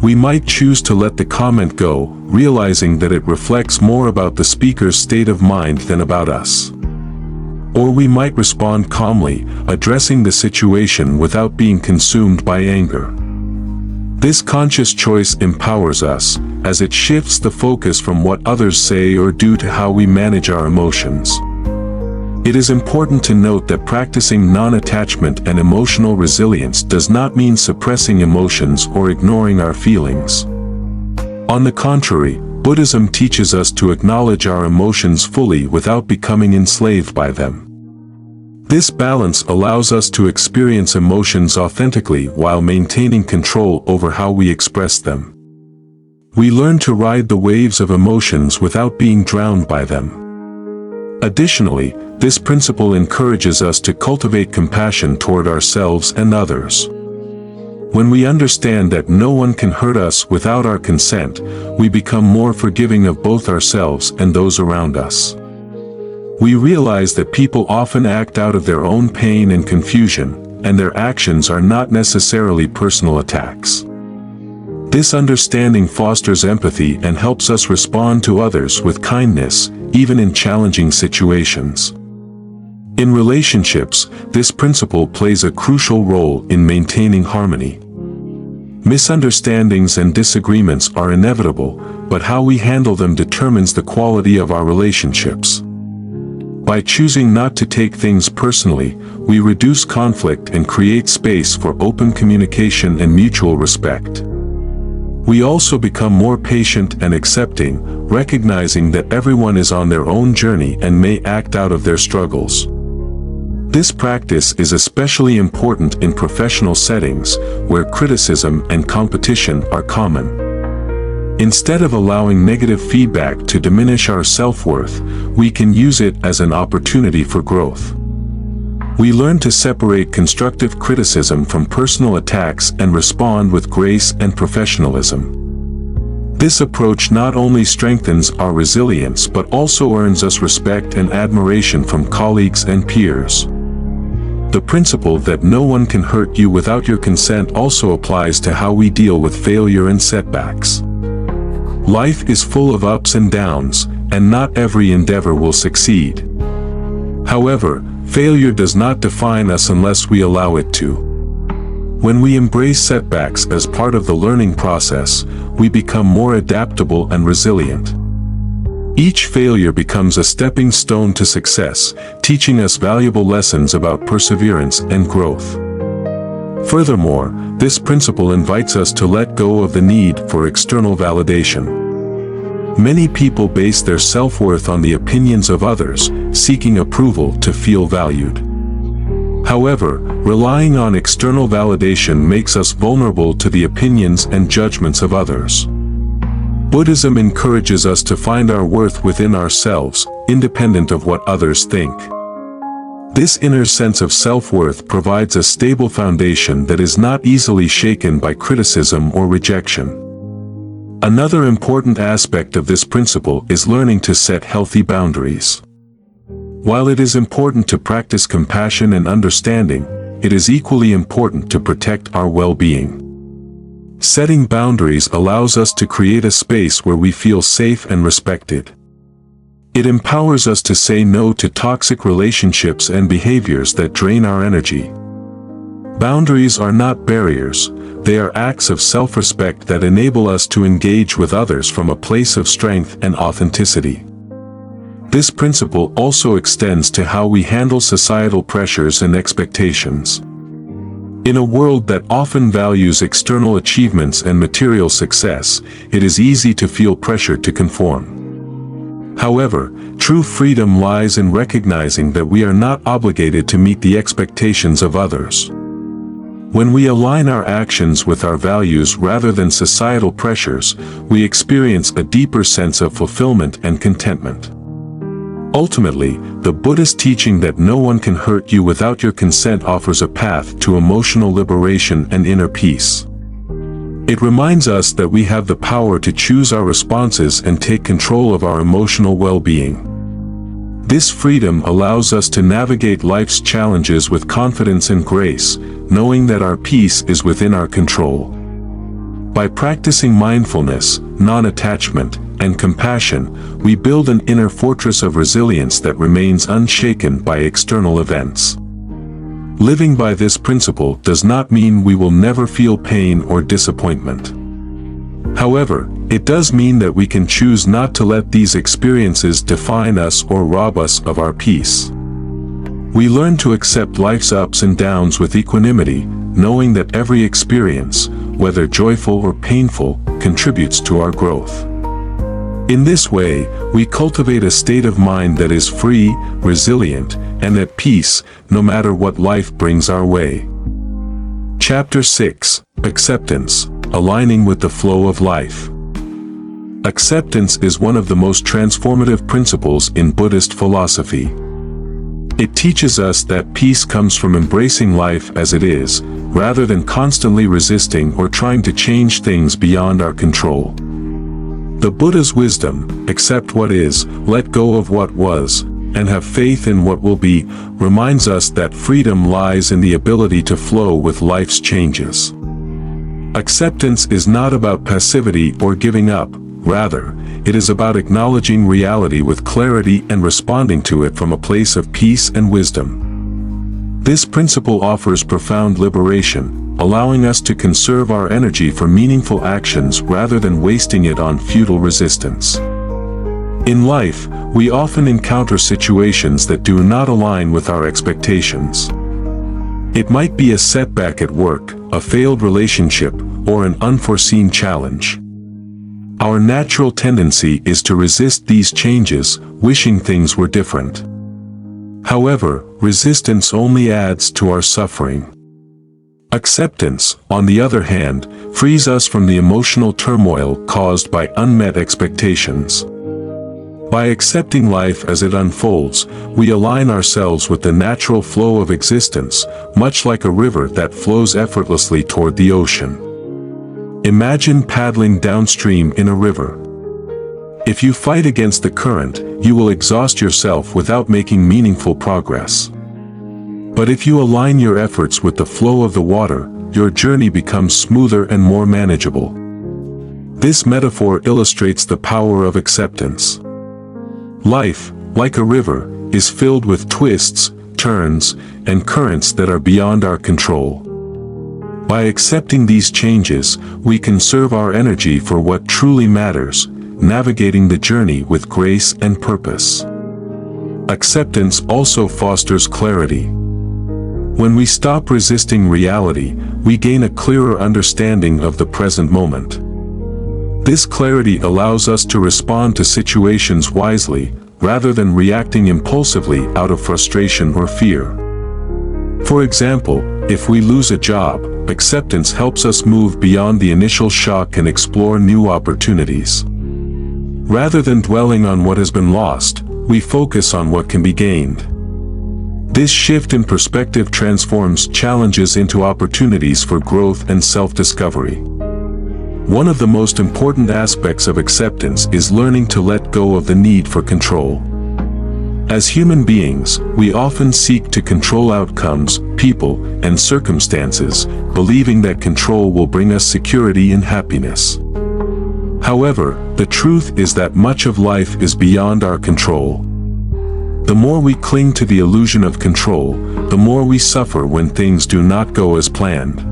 We might choose to let the comment go, realizing that it reflects more about the speaker's state of mind than about us. Or we might respond calmly, addressing the situation without being consumed by anger. This conscious choice empowers us, as it shifts the focus from what others say or do to how we manage our emotions. It is important to note that practicing non-attachment and emotional resilience does not mean suppressing emotions or ignoring our feelings. On the contrary, Buddhism teaches us to acknowledge our emotions fully without becoming enslaved by them. This balance allows us to experience emotions authentically while maintaining control over how we express them. We learn to ride the waves of emotions without being drowned by them. Additionally, this principle encourages us to cultivate compassion toward ourselves and others. When we understand that no one can hurt us without our consent, we become more forgiving of both ourselves and those around us. We realize that people often act out of their own pain and confusion, and their actions are not necessarily personal attacks. This understanding fosters empathy and helps us respond to others with kindness, even in challenging situations. In relationships, this principle plays a crucial role in maintaining harmony. Misunderstandings and disagreements are inevitable, but how we handle them determines the quality of our relationships. By choosing not to take things personally, we reduce conflict and create space for open communication and mutual respect. We also become more patient and accepting, recognizing that everyone is on their own journey and may act out of their struggles. This practice is especially important in professional settings, where criticism and competition are common. Instead of allowing negative feedback to diminish our self-worth, we can use it as an opportunity for growth. We learn to separate constructive criticism from personal attacks and respond with grace and professionalism. This approach not only strengthens our resilience but also earns us respect and admiration from colleagues and peers. The principle that no one can hurt you without your consent also applies to how we deal with failure and setbacks. Life is full of ups and downs, and not every endeavor will succeed. However, failure does not define us unless we allow it to. When we embrace setbacks as part of the learning process, we become more adaptable and resilient. Each failure becomes a stepping stone to success, teaching us valuable lessons about perseverance and growth. Furthermore, this principle invites us to let go of the need for external validation. Many people base their self-worth on the opinions of others, seeking approval to feel valued. However, relying on external validation makes us vulnerable to the opinions and judgments of others. Buddhism encourages us to find our worth within ourselves, independent of what others think. This inner sense of self-worth provides a stable foundation that is not easily shaken by criticism or rejection. Another important aspect of this principle is learning to set healthy boundaries. While it is important to practice compassion and understanding, it is equally important to protect our well-being. Setting boundaries allows us to create a space where we feel safe and respected. It empowers us to say no to toxic relationships and behaviors that drain our energy. Boundaries are not barriers, they are acts of self-respect that enable us to engage with others from a place of strength and authenticity. This principle also extends to how we handle societal pressures and expectations. In a world that often values external achievements and material success, it is easy to feel pressure to conform. However, true freedom lies in recognizing that we are not obligated to meet the expectations of others. When we align our actions with our values rather than societal pressures, we experience a deeper sense of fulfillment and contentment. Ultimately, the Buddhist teaching that no one can hurt you without your consent offers a path to emotional liberation and inner peace. It reminds us that we have the power to choose our responses and take control of our emotional well-being. This freedom allows us to navigate life's challenges with confidence and grace, knowing that our peace is within our control. By practicing mindfulness, non-attachment, and compassion, we build an inner fortress of resilience that remains unshaken by external events. Living by this principle does not mean we will never feel pain or disappointment. However, it does mean that we can choose not to let these experiences define us or rob us of our peace. We learn to accept life's ups and downs with equanimity, knowing that every experience, whether joyful or painful, contributes to our growth. In this way, we cultivate a state of mind that is free, resilient, and at peace, no matter what life brings our way. Chapter 6: Acceptance, Aligning with the Flow of Life. Acceptance is one of the most transformative principles in Buddhist philosophy. It teaches us that peace comes from embracing life as it is, rather than constantly resisting or trying to change things beyond our control. The Buddha's wisdom, accept what is, let go of what was, and have faith in what will be, reminds us that freedom lies in the ability to flow with life's changes. Acceptance is not about passivity or giving up, rather, it is about acknowledging reality with clarity and responding to it from a place of peace and wisdom. This principle offers profound liberation, allowing us to conserve our energy for meaningful actions rather than wasting it on futile resistance. In life, we often encounter situations that do not align with our expectations. It might be a setback at work, a failed relationship, or an unforeseen challenge. Our natural tendency is to resist these changes, wishing things were different. However, resistance only adds to our suffering. Acceptance, on the other hand, frees us from the emotional turmoil caused by unmet expectations. By accepting life as it unfolds, we align ourselves with the natural flow of existence, much like a river that flows effortlessly toward the ocean. Imagine paddling downstream in a river. If you fight against the current, you will exhaust yourself without making meaningful progress. But if you align your efforts with the flow of the water, your journey becomes smoother and more manageable. This metaphor illustrates the power of acceptance. Life, like a river, is filled with twists, turns, and currents that are beyond our control. By accepting these changes, we conserve our energy for what truly matters, navigating the journey with grace and purpose. Acceptance also fosters clarity. When we stop resisting reality, we gain a clearer understanding of the present moment. This clarity allows us to respond to situations wisely, rather than reacting impulsively out of frustration or fear. For example, if we lose a job, acceptance helps us move beyond the initial shock and explore new opportunities. Rather than dwelling on what has been lost, we focus on what can be gained. This shift in perspective transforms challenges into opportunities for growth and self-discovery. One of the most important aspects of acceptance is learning to let go of the need for control. As human beings, we often seek to control outcomes, people, and circumstances, believing that control will bring us security and happiness. However, the truth is that much of life is beyond our control. The more we cling to the illusion of control, the more we suffer when things do not go as planned.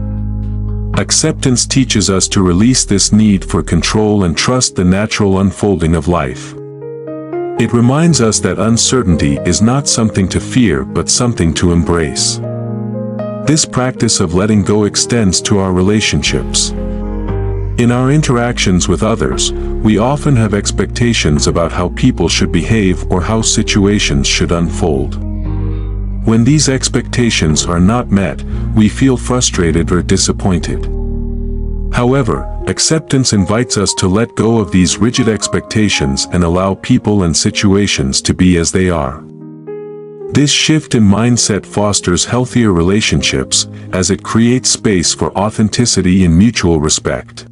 Acceptance teaches us to release this need for control and trust the natural unfolding of life. It reminds us that uncertainty is not something to fear but something to embrace. This practice of letting go extends to our relationships. In our interactions with others, we often have expectations about how people should behave or how situations should unfold. When these expectations are not met, we feel frustrated or disappointed. However, acceptance invites us to let go of these rigid expectations and allow people and situations to be as they are. This shift in mindset fosters healthier relationships, as it creates space for authenticity and mutual respect.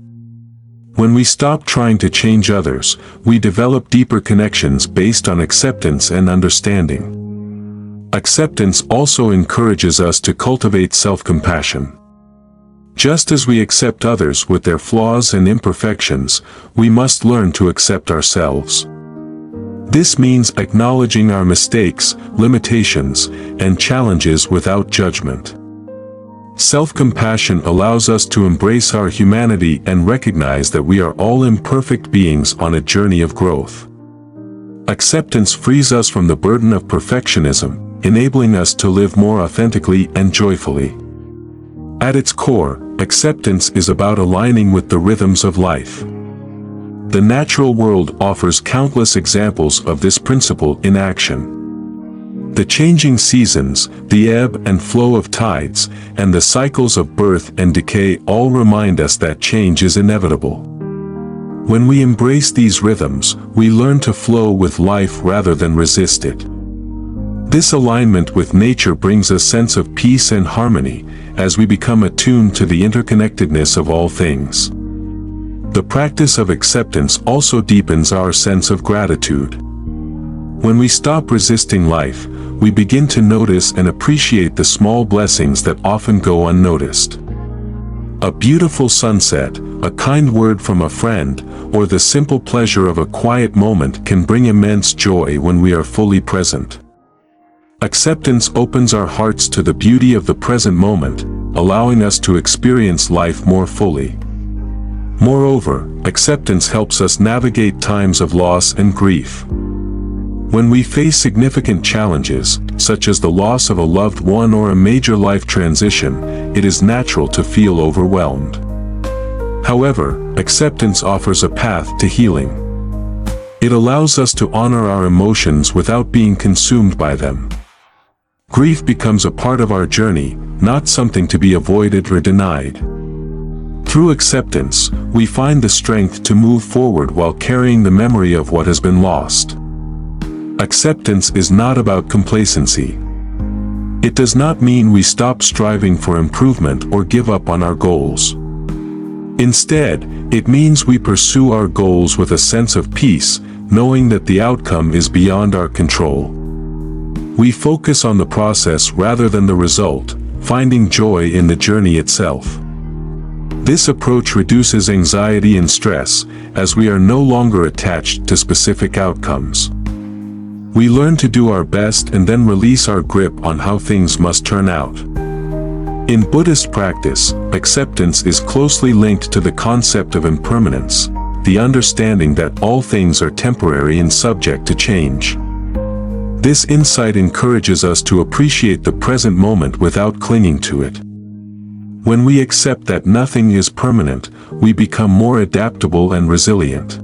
When we stop trying to change others, we develop deeper connections based on acceptance and understanding. Acceptance also encourages us to cultivate self-compassion. Just as we accept others with their flaws and imperfections, we must learn to accept ourselves. This means acknowledging our mistakes, limitations, and challenges without judgment. Self-compassion allows us to embrace our humanity and recognize that we are all imperfect beings on a journey of growth. Acceptance frees us from the burden of perfectionism, enabling us to live more authentically and joyfully. At its core, acceptance is about aligning with the rhythms of life. The natural world offers countless examples of this principle in action. The changing seasons, the ebb and flow of tides, and the cycles of birth and decay all remind us that change is inevitable. When we embrace these rhythms, we learn to flow with life rather than resist it. This alignment with nature brings a sense of peace and harmony, as we become attuned to the interconnectedness of all things. The practice of acceptance also deepens our sense of gratitude. When we stop resisting life, we begin to notice and appreciate the small blessings that often go unnoticed. A beautiful sunset, a kind word from a friend, or the simple pleasure of a quiet moment can bring immense joy when we are fully present. Acceptance opens our hearts to the beauty of the present moment, allowing us to experience life more fully. Moreover, acceptance helps us navigate times of loss and grief. When we face significant challenges, such as the loss of a loved one or a major life transition, it is natural to feel overwhelmed. However, acceptance offers a path to healing. It allows us to honor our emotions without being consumed by them. Grief becomes a part of our journey, not something to be avoided or denied. Through acceptance, we find the strength to move forward while carrying the memory of what has been lost. Acceptance is not about complacency. It does not mean we stop striving for improvement or give up on our goals. Instead, it means we pursue our goals with a sense of peace, knowing that the outcome is beyond our control. We focus on the process rather than the result, finding joy in the journey itself. This approach reduces anxiety and stress, as we are no longer attached to specific outcomes. We learn to do our best and then release our grip on how things must turn out. In Buddhist practice, acceptance is closely linked to the concept of impermanence, the understanding that all things are temporary and subject to change. This insight encourages us to appreciate the present moment without clinging to it. When we accept that nothing is permanent, we become more adaptable and resilient.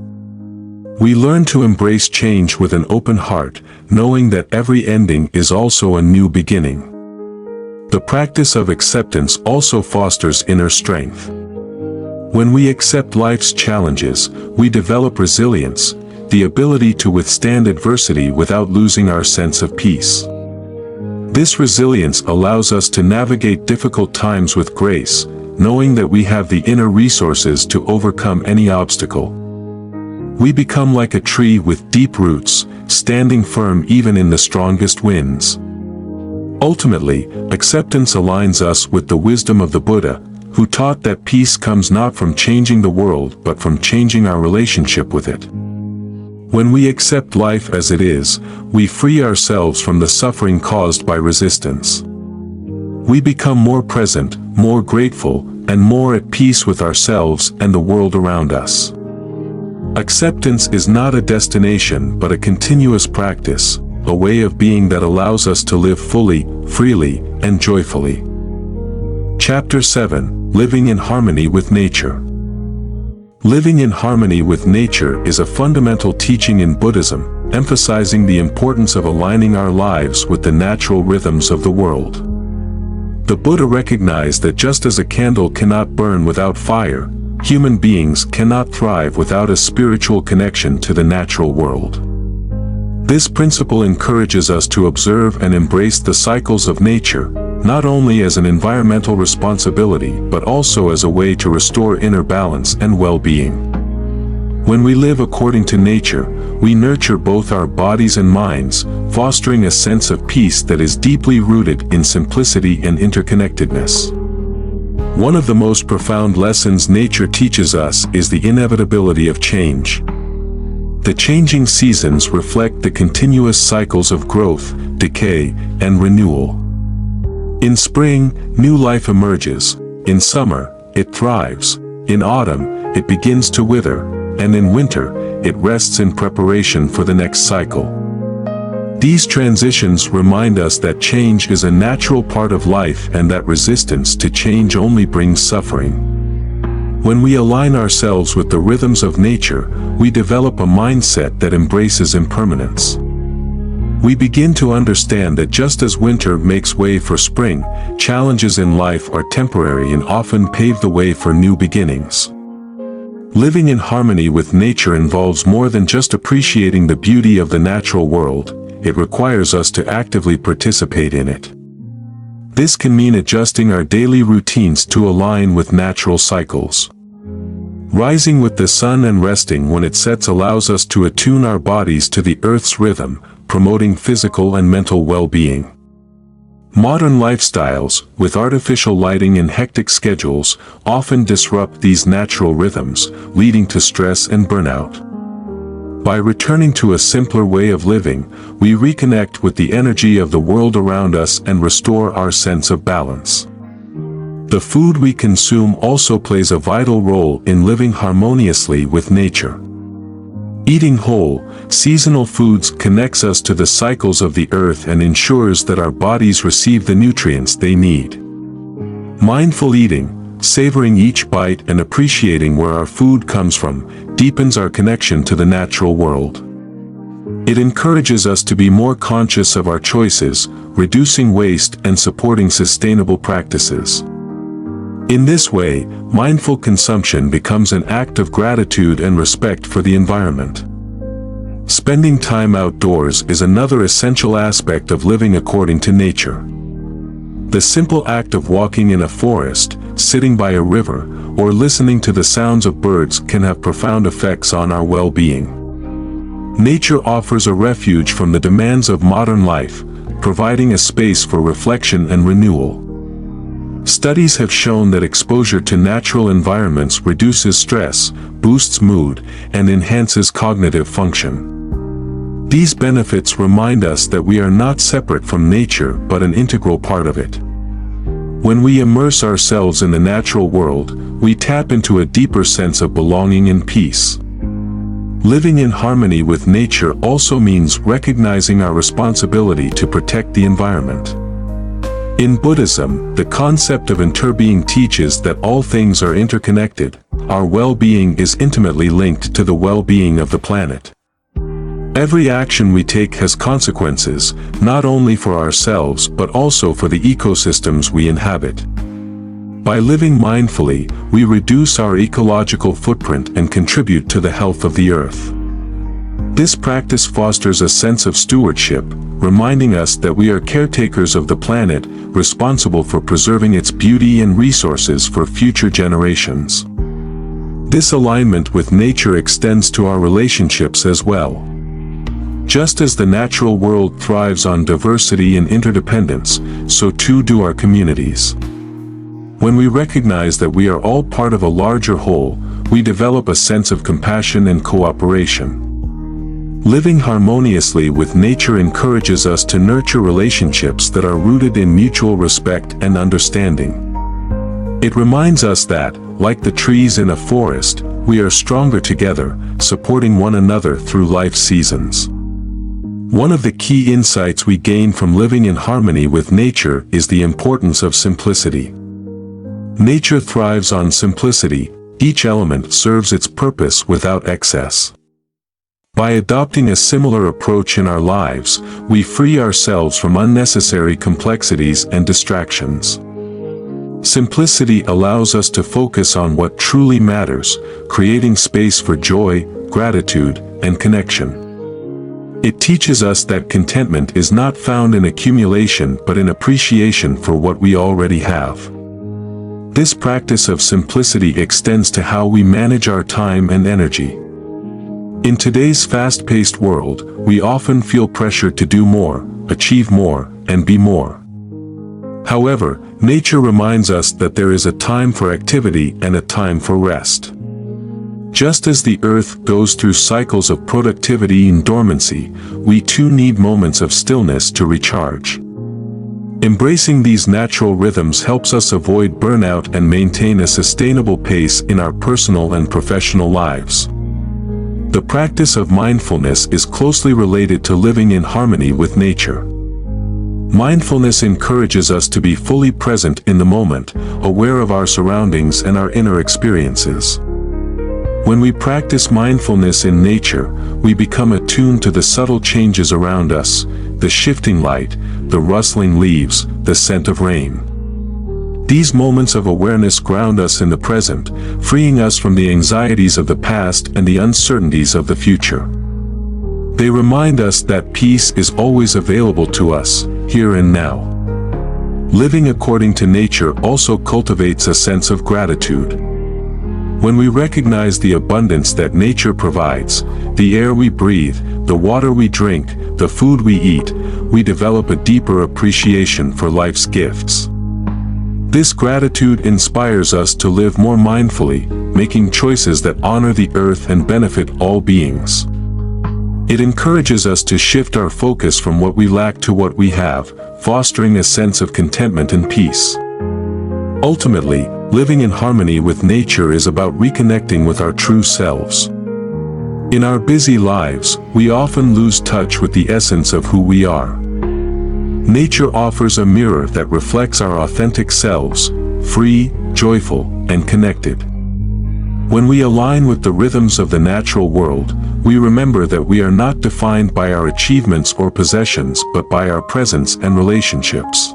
We learn to embrace change with an open heart, knowing that every ending is also a new beginning. The practice of acceptance also fosters inner strength. When we accept life's challenges, we develop resilience, the ability to withstand adversity without losing our sense of peace. This resilience allows us to navigate difficult times with grace, knowing that we have the inner resources to overcome any obstacle. We become like a tree with deep roots, standing firm even in the strongest winds. Ultimately, acceptance aligns us with the wisdom of the Buddha, who taught that peace comes not from changing the world but from changing our relationship with it. When we accept life as it is, we free ourselves from the suffering caused by resistance. We become more present, more grateful, and more at peace with ourselves and the world around us. Acceptance is not a destination but a continuous practice, a way of being that allows us to live fully, freely, and joyfully. Chapter 7: Living in Harmony with Nature. Living in harmony with nature is a fundamental teaching in Buddhism, emphasizing the importance of aligning our lives with the natural rhythms of the world. The Buddha recognized that just as a candle cannot burn without fire, human beings cannot thrive without a spiritual connection to the natural world. This principle encourages us to observe and embrace the cycles of nature, not only as an environmental responsibility but also as a way to restore inner balance and well-being. When we live according to nature, we nurture both our bodies and minds, fostering a sense of peace that is deeply rooted in simplicity and interconnectedness. One of the most profound lessons nature teaches us is the inevitability of change. The changing seasons reflect the continuous cycles of growth, decay, and renewal. In spring, new life emerges. In summer, it thrives. In autumn, it begins to wither. And in winter, it rests in preparation for the next cycle. These transitions remind us that change is a natural part of life and that resistance to change only brings suffering. When we align ourselves with the rhythms of nature, we develop a mindset that embraces impermanence. We begin to understand that just as winter makes way for spring, challenges in life are temporary and often pave the way for new beginnings. Living in harmony with nature involves more than just appreciating the beauty of the natural world. It requires us to actively participate in it. This can mean adjusting our daily routines to align with natural cycles. Rising with the sun and resting when it sets allows us to attune our bodies to the earth's rhythm, promoting physical and mental well-being. Modern lifestyles, with artificial lighting and hectic schedules, often disrupt these natural rhythms, leading to stress and burnout. By returning to a simpler way of living, we reconnect with the energy of the world around us and restore our sense of balance. The food we consume also plays a vital role in living harmoniously with nature. Eating whole, seasonal foods connects us to the cycles of the earth and ensures that our bodies receive the nutrients they need. Mindful eating, savoring each bite and appreciating where our food comes from, deepens our connection to the natural world. It encourages us to be more conscious of our choices, reducing waste and supporting sustainable practices. In this way, mindful consumption becomes an act of gratitude and respect for the environment. Spending time outdoors is another essential aspect of living according to nature. The simple act of walking in a forest, sitting by a river, or listening to the sounds of birds can have profound effects on our well-being. Nature offers a refuge from the demands of modern life, providing a space for reflection and renewal. Studies have shown that exposure to natural environments reduces stress, boosts mood, and enhances cognitive function. These benefits remind us that we are not separate from nature but an integral part of it. When we immerse ourselves in the natural world, we tap into a deeper sense of belonging and peace. Living in harmony with nature also means recognizing our responsibility to protect the environment. In Buddhism, the concept of interbeing teaches that all things are interconnected. Our well-being is intimately linked to the well-being of the planet. Every action we take has consequences, not only for ourselves but also for the ecosystems we inhabit. By living mindfully, we reduce our ecological footprint and contribute to the health of the earth. This practice fosters a sense of stewardship, reminding us that we are caretakers of the planet, responsible for preserving its beauty and resources for future generations. This alignment with nature extends to our relationships as well. Just as the natural world thrives on diversity and interdependence, so too do our communities. When we recognize that we are all part of a larger whole, we develop a sense of compassion and cooperation. Living harmoniously with nature encourages us to nurture relationships that are rooted in mutual respect and understanding. It reminds us that, like the trees in a forest, we are stronger together, supporting one another through life's seasons. One of the key insights we gain from living in harmony with nature is the importance of simplicity. Nature thrives on simplicity. Each element serves its purpose without excess. By adopting a similar approach in our lives, we free ourselves from unnecessary complexities and distractions. Simplicity allows us to focus on what truly matters, creating space for joy, gratitude, and connection. It teaches us that contentment is not found in accumulation but in appreciation for what we already have. This practice of simplicity extends to how we manage our time and energy. In today's fast-paced world, we often feel pressured to do more, achieve more, and be more. However, nature reminds us that there is a time for activity and a time for rest. Just as the earth goes through cycles of productivity and dormancy, we too need moments of stillness to recharge. Embracing these natural rhythms helps us avoid burnout and maintain a sustainable pace in our personal and professional lives. The practice of mindfulness is closely related to living in harmony with nature. Mindfulness encourages us to be fully present in the moment, aware of our surroundings and our inner experiences. When we practice mindfulness in nature, we become attuned to the subtle changes around us, the shifting light, the rustling leaves, the scent of rain. These moments of awareness ground us in the present, freeing us from the anxieties of the past and the uncertainties of the future. They remind us that peace is always available to us, here and now. Living according to nature also cultivates a sense of gratitude. When we recognize the abundance that nature provides, the air we breathe, the water we drink, the food we eat, we develop a deeper appreciation for life's gifts. This gratitude inspires us to live more mindfully, making choices that honor the earth and benefit all beings. It encourages us to shift our focus from what we lack to what we have, fostering a sense of contentment and peace. Ultimately, living in harmony with nature is about reconnecting with our true selves. In our busy lives, we often lose touch with the essence of who we are. Nature offers a mirror that reflects our authentic selves, free, joyful, and connected. When we align with the rhythms of the natural world, we remember that we are not defined by our achievements or possessions but by our presence and relationships.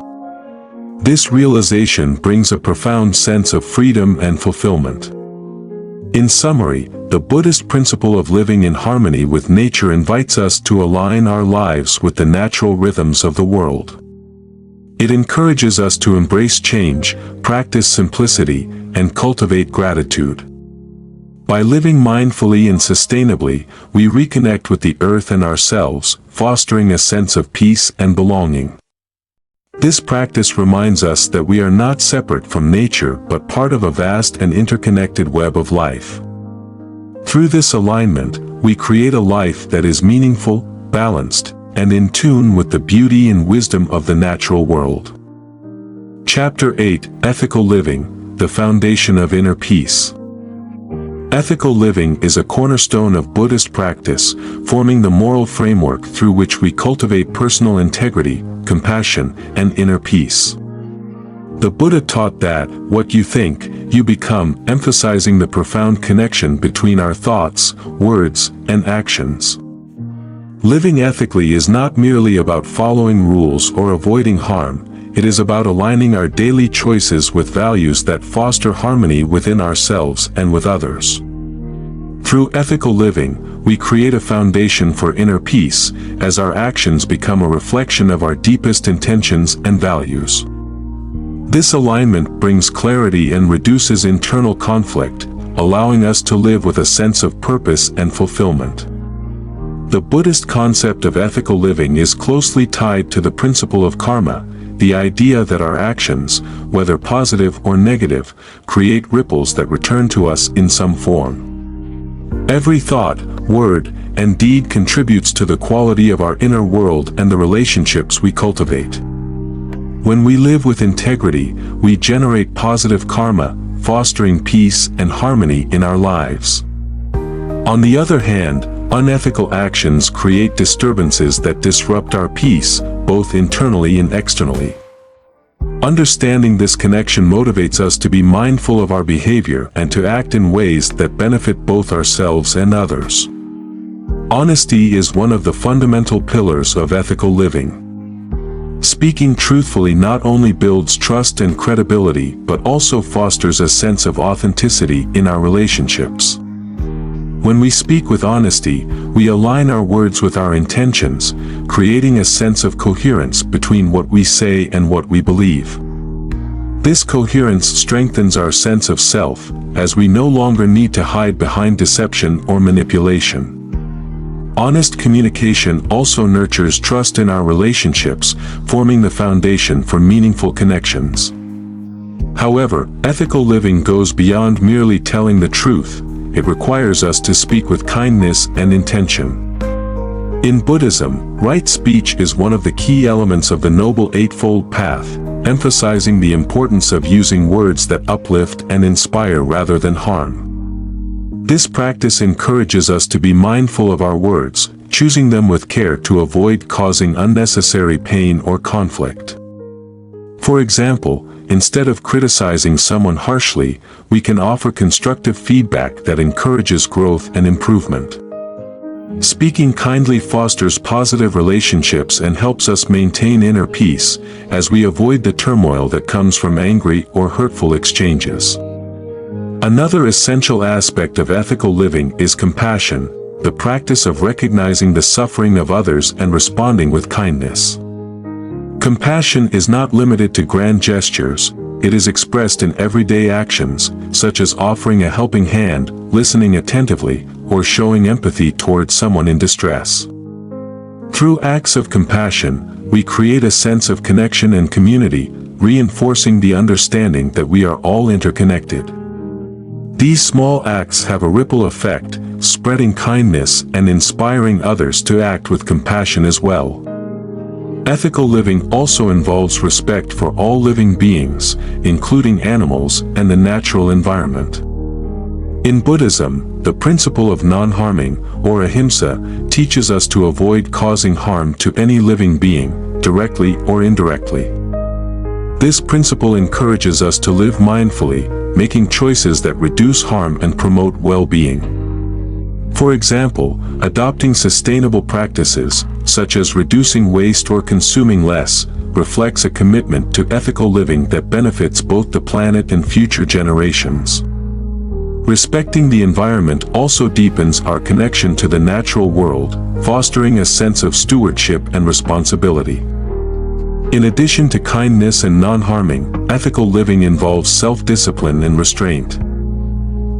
This realization brings a profound sense of freedom and fulfillment. In summary, the Buddhist principle of living in harmony with nature invites us to align our lives with the natural rhythms of the world. It encourages us to embrace change, practice simplicity, and cultivate gratitude. By living mindfully and sustainably, we reconnect with the earth and ourselves, fostering a sense of peace and belonging. This practice reminds us that we are not separate from nature but part of a vast and interconnected web of life. Through this alignment, we create a life that is meaningful, balanced, and in tune with the beauty and wisdom of the natural world. Chapter 8: Ethical Living, the Foundation of Inner Peace. Ethical living is a cornerstone of Buddhist practice, forming the moral framework through which we cultivate personal integrity, compassion, and inner peace. The Buddha taught that, what you think, you become, emphasizing the profound connection between our thoughts, words, and actions. Living ethically is not merely about following rules or avoiding harm, it is about aligning our daily choices with values that foster harmony within ourselves and with others. Through ethical living, we create a foundation for inner peace, as our actions become a reflection of our deepest intentions and values. This alignment brings clarity and reduces internal conflict, allowing us to live with a sense of purpose and fulfillment. The Buddhist concept of ethical living is closely tied to the principle of karma, the idea that our actions, whether positive or negative, create ripples that return to us in some form. Every thought, word, and deed contributes to the quality of our inner world and the relationships we cultivate. When we live with integrity, we generate positive karma, fostering peace and harmony in our lives. On the other hand, unethical actions create disturbances that disrupt our peace, both internally and externally. Understanding this connection motivates us to be mindful of our behavior and to act in ways that benefit both ourselves and others. Honesty is one of the fundamental pillars of ethical living. Speaking truthfully not only builds trust and credibility but also fosters a sense of authenticity in our relationships. When we speak with honesty, we align our words with our intentions, creating a sense of coherence between what we say and what we believe. This coherence strengthens our sense of self, as we no longer need to hide behind deception or manipulation. Honest communication also nurtures trust in our relationships, forming the foundation for meaningful connections. However, ethical living goes beyond merely telling the truth. It requires us to speak with kindness and intention. In Buddhism, right speech is one of the key elements of the Noble Eightfold Path, emphasizing the importance of using words that uplift and inspire rather than harm. This practice encourages us to be mindful of our words, choosing them with care to avoid causing unnecessary pain or conflict. For example, instead of criticizing someone harshly, we can offer constructive feedback that encourages growth and improvement. Speaking kindly fosters positive relationships and helps us maintain inner peace, as we avoid the turmoil that comes from angry or hurtful exchanges. Another essential aspect of ethical living is compassion, the practice of recognizing the suffering of others and responding with kindness. Compassion is not limited to grand gestures, it is expressed in everyday actions, such as offering a helping hand, listening attentively, or showing empathy towards someone in distress. Through acts of compassion, we create a sense of connection and community, reinforcing the understanding that we are all interconnected. These small acts have a ripple effect, spreading kindness and inspiring others to act with compassion as well. Ethical living also involves respect for all living beings, including animals and the natural environment. In Buddhism, the principle of non-harming, or ahimsa, teaches us to avoid causing harm to any living being, directly or indirectly. This principle encourages us to live mindfully, making choices that reduce harm and promote well-being. For example, adopting sustainable practices, such as reducing waste or consuming less, reflects a commitment to ethical living that benefits both the planet and future generations. Respecting the environment also deepens our connection to the natural world, fostering a sense of stewardship and responsibility. In addition to kindness and non-harming, ethical living involves self-discipline and restraint.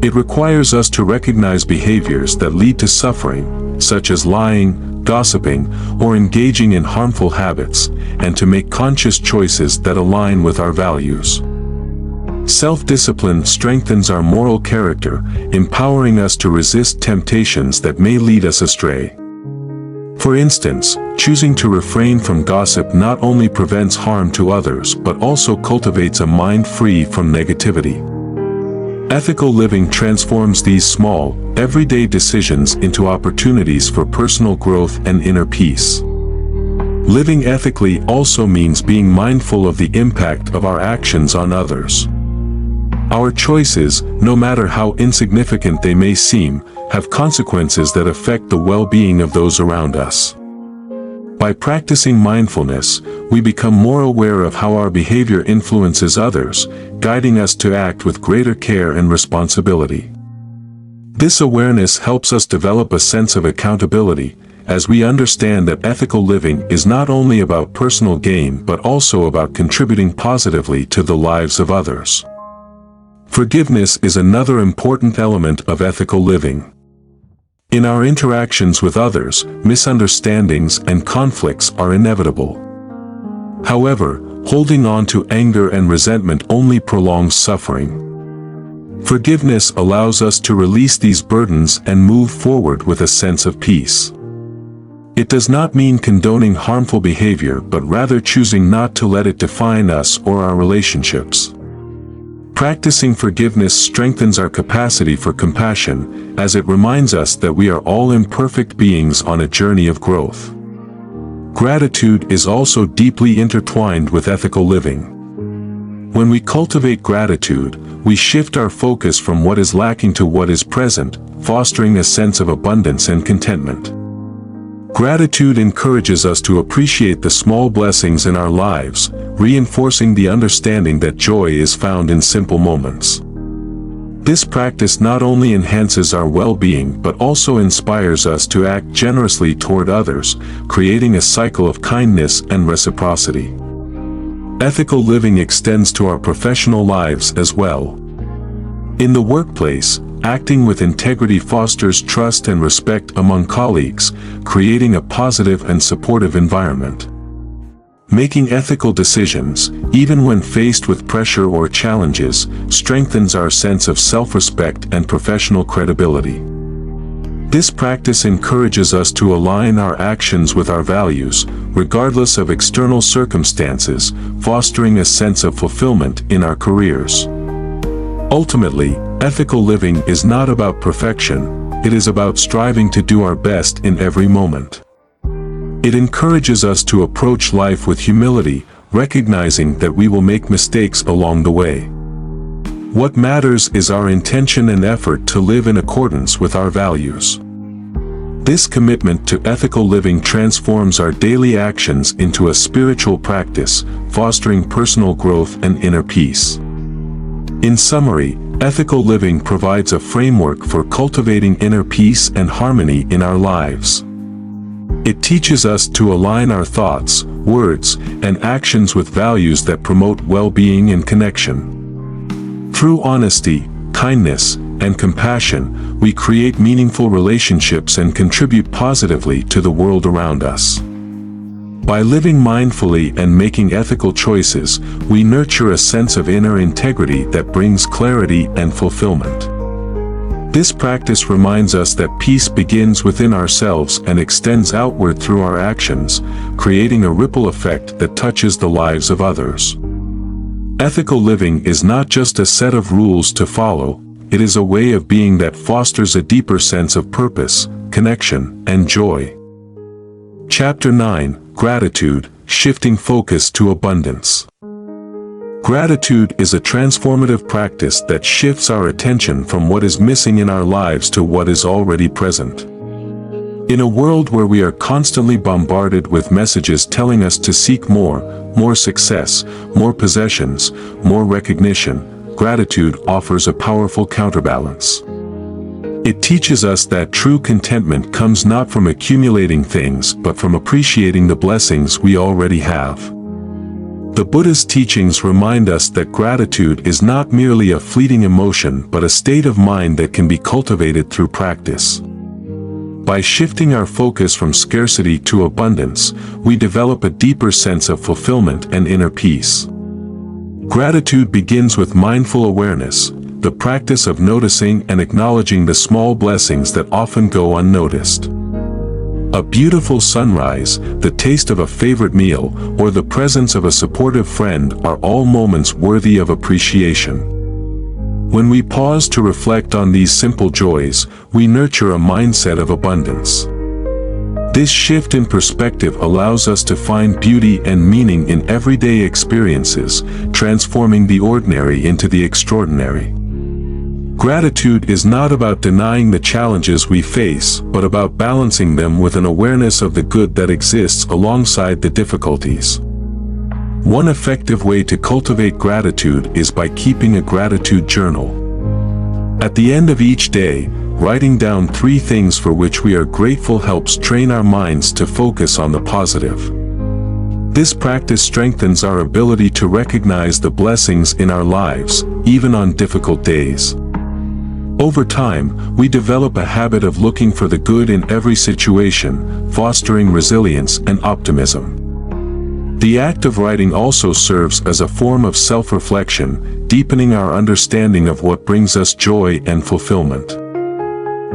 It requires us to recognize behaviors that lead to suffering, such as lying, gossiping, or engaging in harmful habits, and to make conscious choices that align with our values. Self-discipline strengthens our moral character, empowering us to resist temptations that may lead us astray. For instance, choosing to refrain from gossip not only prevents harm to others but also cultivates a mind free from negativity. Ethical living transforms these small, everyday decisions into opportunities for personal growth and inner peace. Living ethically also means being mindful of the impact of our actions on others. Our choices, no matter how insignificant they may seem, have consequences that affect the well-being of those around us. By practicing mindfulness, we become more aware of how our behavior influences others, guiding us to act with greater care and responsibility. This awareness helps us develop a sense of accountability, as we understand that ethical living is not only about personal gain but also about contributing positively to the lives of others. Forgiveness is another important element of ethical living. In our interactions with others, misunderstandings and conflicts are inevitable. However, holding on to anger and resentment only prolongs suffering. Forgiveness allows us to release these burdens and move forward with a sense of peace. It does not mean condoning harmful behavior but rather choosing not to let it define us or our relationships. Practicing forgiveness strengthens our capacity for compassion, as it reminds us that we are all imperfect beings on a journey of growth. Gratitude is also deeply intertwined with ethical living. When we cultivate gratitude, we shift our focus from what is lacking to what is present, fostering a sense of abundance and contentment. Gratitude encourages us to appreciate the small blessings in our lives, reinforcing the understanding that joy is found in simple moments. This practice not only enhances our well-being but also inspires us to act generously toward others, creating a cycle of kindness and reciprocity. Ethical living extends to our professional lives as well. In the workplace, acting with integrity fosters trust and respect among colleagues, creating a positive and supportive environment. Making ethical decisions, even when faced with pressure or challenges, strengthens our sense of self-respect and professional credibility. This practice encourages us to align our actions with our values, regardless of external circumstances, fostering a sense of fulfillment in our careers. Ultimately, Ethical living is not about perfection, it is about striving to do our best in every moment. It encourages us to approach life with humility, recognizing that we will make mistakes along the way. What matters is our intention and effort to live in accordance with our values. This commitment to ethical living transforms our daily actions into a spiritual practice, fostering personal growth and inner peace. In summary, ethical living provides a framework for cultivating inner peace and harmony in our lives. It teaches us to align our thoughts, words, and actions with values that promote well-being and connection. Through honesty, kindness, and compassion, we create meaningful relationships and contribute positively to the world around us. By living mindfully and making ethical choices, we nurture a sense of inner integrity that brings clarity and fulfillment. This practice reminds us that peace begins within ourselves and extends outward through our actions, creating a ripple effect that touches the lives of others. Ethical living is not just a set of rules to follow, it is a way of being that fosters a deeper sense of purpose, connection, and joy. Chapter 9: Gratitude, Shifting Focus to Abundance. Gratitude is a transformative practice that shifts our attention from what is missing in our lives to what is already present. In a world where we are constantly bombarded with messages telling us to seek more success, more possessions, more recognition, gratitude offers a powerful counterbalance. It teaches us that true contentment comes not from accumulating things but from appreciating the blessings we already have. The Buddhist teachings remind us that gratitude is not merely a fleeting emotion but a state of mind that can be cultivated through practice. By shifting our focus from scarcity to abundance, we develop a deeper sense of fulfillment and inner peace. Gratitude begins with mindful awareness, the practice of noticing and acknowledging the small blessings that often go unnoticed. A beautiful sunrise, the taste of a favorite meal, or the presence of a supportive friend are all moments worthy of appreciation. When we pause to reflect on these simple joys, we nurture a mindset of abundance. This shift in perspective allows us to find beauty and meaning in everyday experiences, transforming the ordinary into the extraordinary. Gratitude is not about denying the challenges we face, but about balancing them with an awareness of the good that exists alongside the difficulties. One effective way to cultivate gratitude is by keeping a gratitude journal. At the end of each day, writing down 3 things for which we are grateful helps train our minds to focus on the positive. This practice strengthens our ability to recognize the blessings in our lives, even on difficult days. Over time, we develop a habit of looking for the good in every situation, fostering resilience and optimism. The act of writing also serves as a form of self-reflection, deepening our understanding of what brings us joy and fulfillment.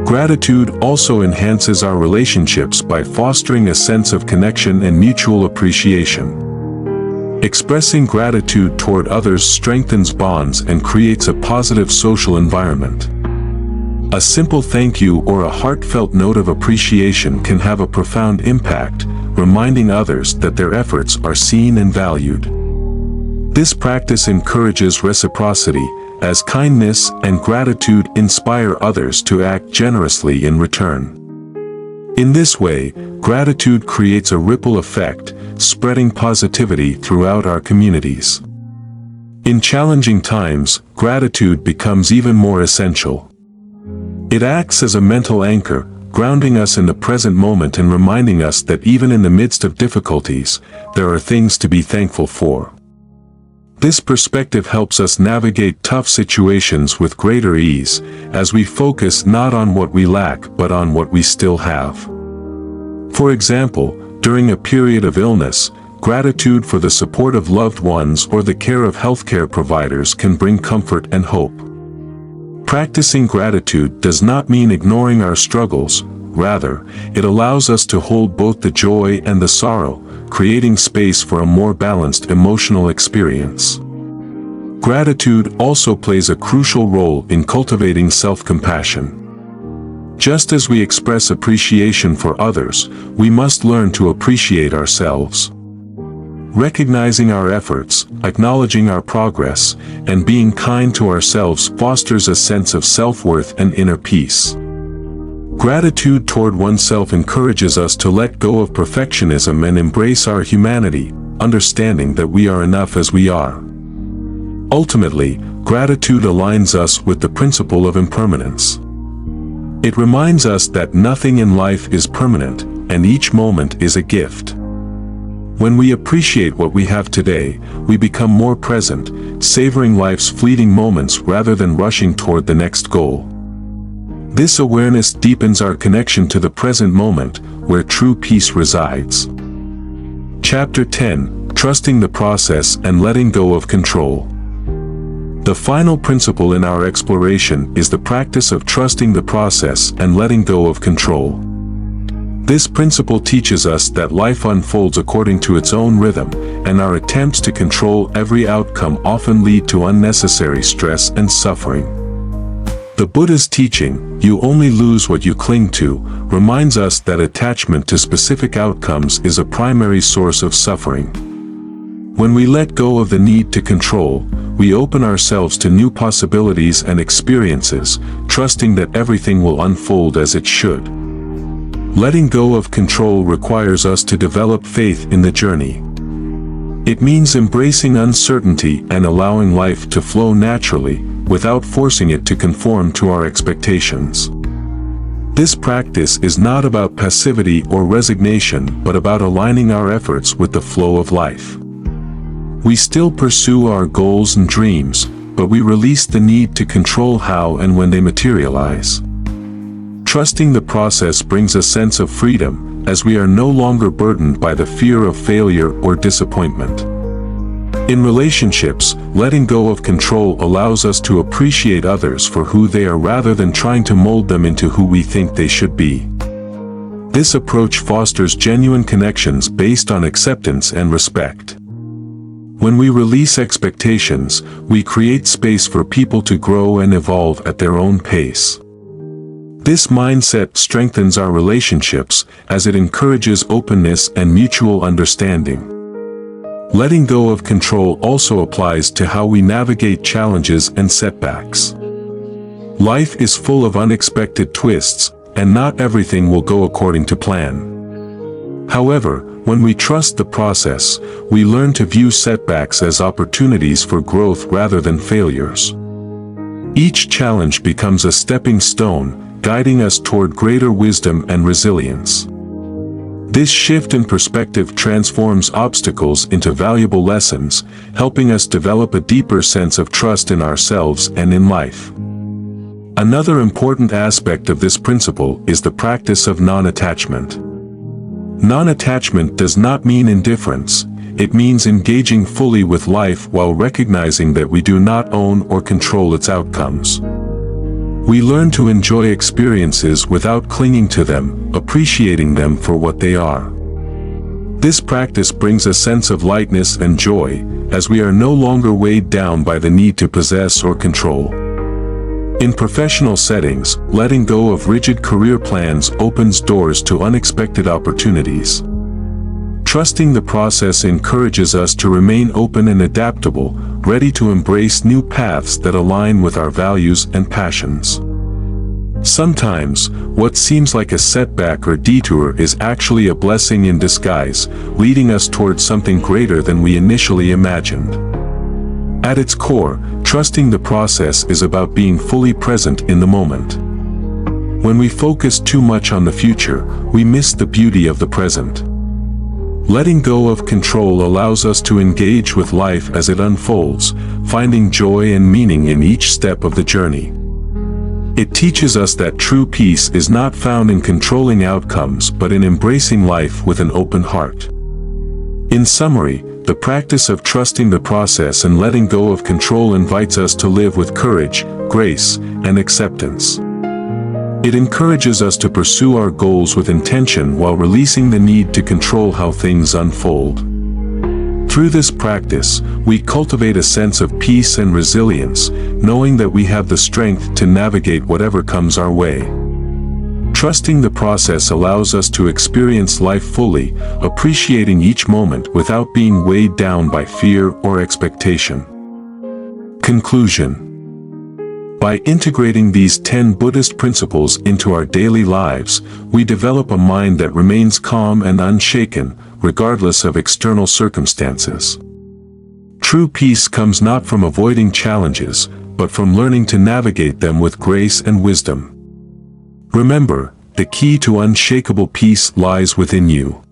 Gratitude also enhances our relationships by fostering a sense of connection and mutual appreciation. Expressing gratitude toward others strengthens bonds and creates a positive social environment. A simple thank you or a heartfelt note of appreciation can have a profound impact, reminding others that their efforts are seen and valued. This practice encourages reciprocity, as kindness and gratitude inspire others to act generously in return. In this way, gratitude creates a ripple effect, spreading positivity throughout our communities. In challenging times, gratitude becomes even more essential. It acts as a mental anchor, grounding us in the present moment and reminding us that even in the midst of difficulties, there are things to be thankful for. This perspective helps us navigate tough situations with greater ease, as we focus not on what we lack but on what we still have. For example, during a period of illness, gratitude for the support of loved ones or the care of healthcare providers can bring comfort and hope. Practicing gratitude does not mean ignoring our struggles, rather, it allows us to hold both the joy and the sorrow, creating space for a more balanced emotional experience. Gratitude also plays a crucial role in cultivating self-compassion. Just as we express appreciation for others, we must learn to appreciate ourselves. Recognizing our efforts, acknowledging our progress, and being kind to ourselves fosters a sense of self-worth and inner peace. Gratitude toward oneself encourages us to let go of perfectionism and embrace our humanity, understanding that we are enough as we are. Ultimately, gratitude aligns us with the principle of impermanence. It reminds us that nothing in life is permanent, and each moment is a gift. When we appreciate what we have today, we become more present, savoring life's fleeting moments rather than rushing toward the next goal. This awareness deepens our connection to the present moment, where true peace resides. Chapter 10: Trusting the Process and Letting Go of Control. The final principle in our exploration is the practice of trusting the process and letting go of control. This principle teaches us that life unfolds according to its own rhythm, and our attempts to control every outcome often lead to unnecessary stress and suffering. The Buddhist teaching, "You only lose what you cling to," reminds us that attachment to specific outcomes is a primary source of suffering. When we let go of the need to control, we open ourselves to new possibilities and experiences, trusting that everything will unfold as it should. Letting go of control requires us to develop faith in the journey. It means embracing uncertainty and allowing life to flow naturally, without forcing it to conform to our expectations. This practice is not about passivity or resignation, but about aligning our efforts with the flow of life. We still pursue our goals and dreams, but we release the need to control how and when they materialize. Trusting the process brings a sense of freedom, as we are no longer burdened by the fear of failure or disappointment. In relationships, letting go of control allows us to appreciate others for who they are rather than trying to mold them into who we think they should be. This approach fosters genuine connections based on acceptance and respect. When we release expectations, we create space for people to grow and evolve at their own pace. This mindset strengthens our relationships, as it encourages openness and mutual understanding. Letting go of control also applies to how we navigate challenges and setbacks. Life is full of unexpected twists, and not everything will go according to plan. However, when we trust the process, we learn to view setbacks as opportunities for growth rather than failures. Each challenge becomes a stepping stone, guiding us toward greater wisdom and resilience. This shift in perspective transforms obstacles into valuable lessons, helping us develop a deeper sense of trust in ourselves and in life. Another important aspect of this principle is the practice of non-attachment. Non-attachment does not mean indifference, it means engaging fully with life while recognizing that we do not own or control its outcomes. We learn to enjoy experiences without clinging to them, appreciating them for what they are. This practice brings a sense of lightness and joy, as we are no longer weighed down by the need to possess or control. In professional settings, letting go of rigid career plans opens doors to unexpected opportunities. Trusting the process encourages us to remain open and adaptable, ready to embrace new paths that align with our values and passions. Sometimes, what seems like a setback or detour is actually a blessing in disguise, leading us towards something greater than we initially imagined. At its core, trusting the process is about being fully present in the moment. When we focus too much on the future, we miss the beauty of the present. Letting go of control allows us to engage with life as it unfolds, finding joy and meaning in each step of the journey. It teaches us that true peace is not found in controlling outcomes but in embracing life with an open heart. In summary, the practice of trusting the process and letting go of control invites us to live with courage, grace, and acceptance. It encourages us to pursue our goals with intention while releasing the need to control how things unfold. Through this practice, we cultivate a sense of peace and resilience, knowing that we have the strength to navigate whatever comes our way. Trusting the process allows us to experience life fully, appreciating each moment without being weighed down by fear or expectation. Conclusion. By integrating these 10 Buddhist principles into our daily lives, we develop a mind that remains calm and unshaken, regardless of external circumstances. True peace comes not from avoiding challenges, but from learning to navigate them with grace and wisdom. Remember, the key to unshakable peace lies within you.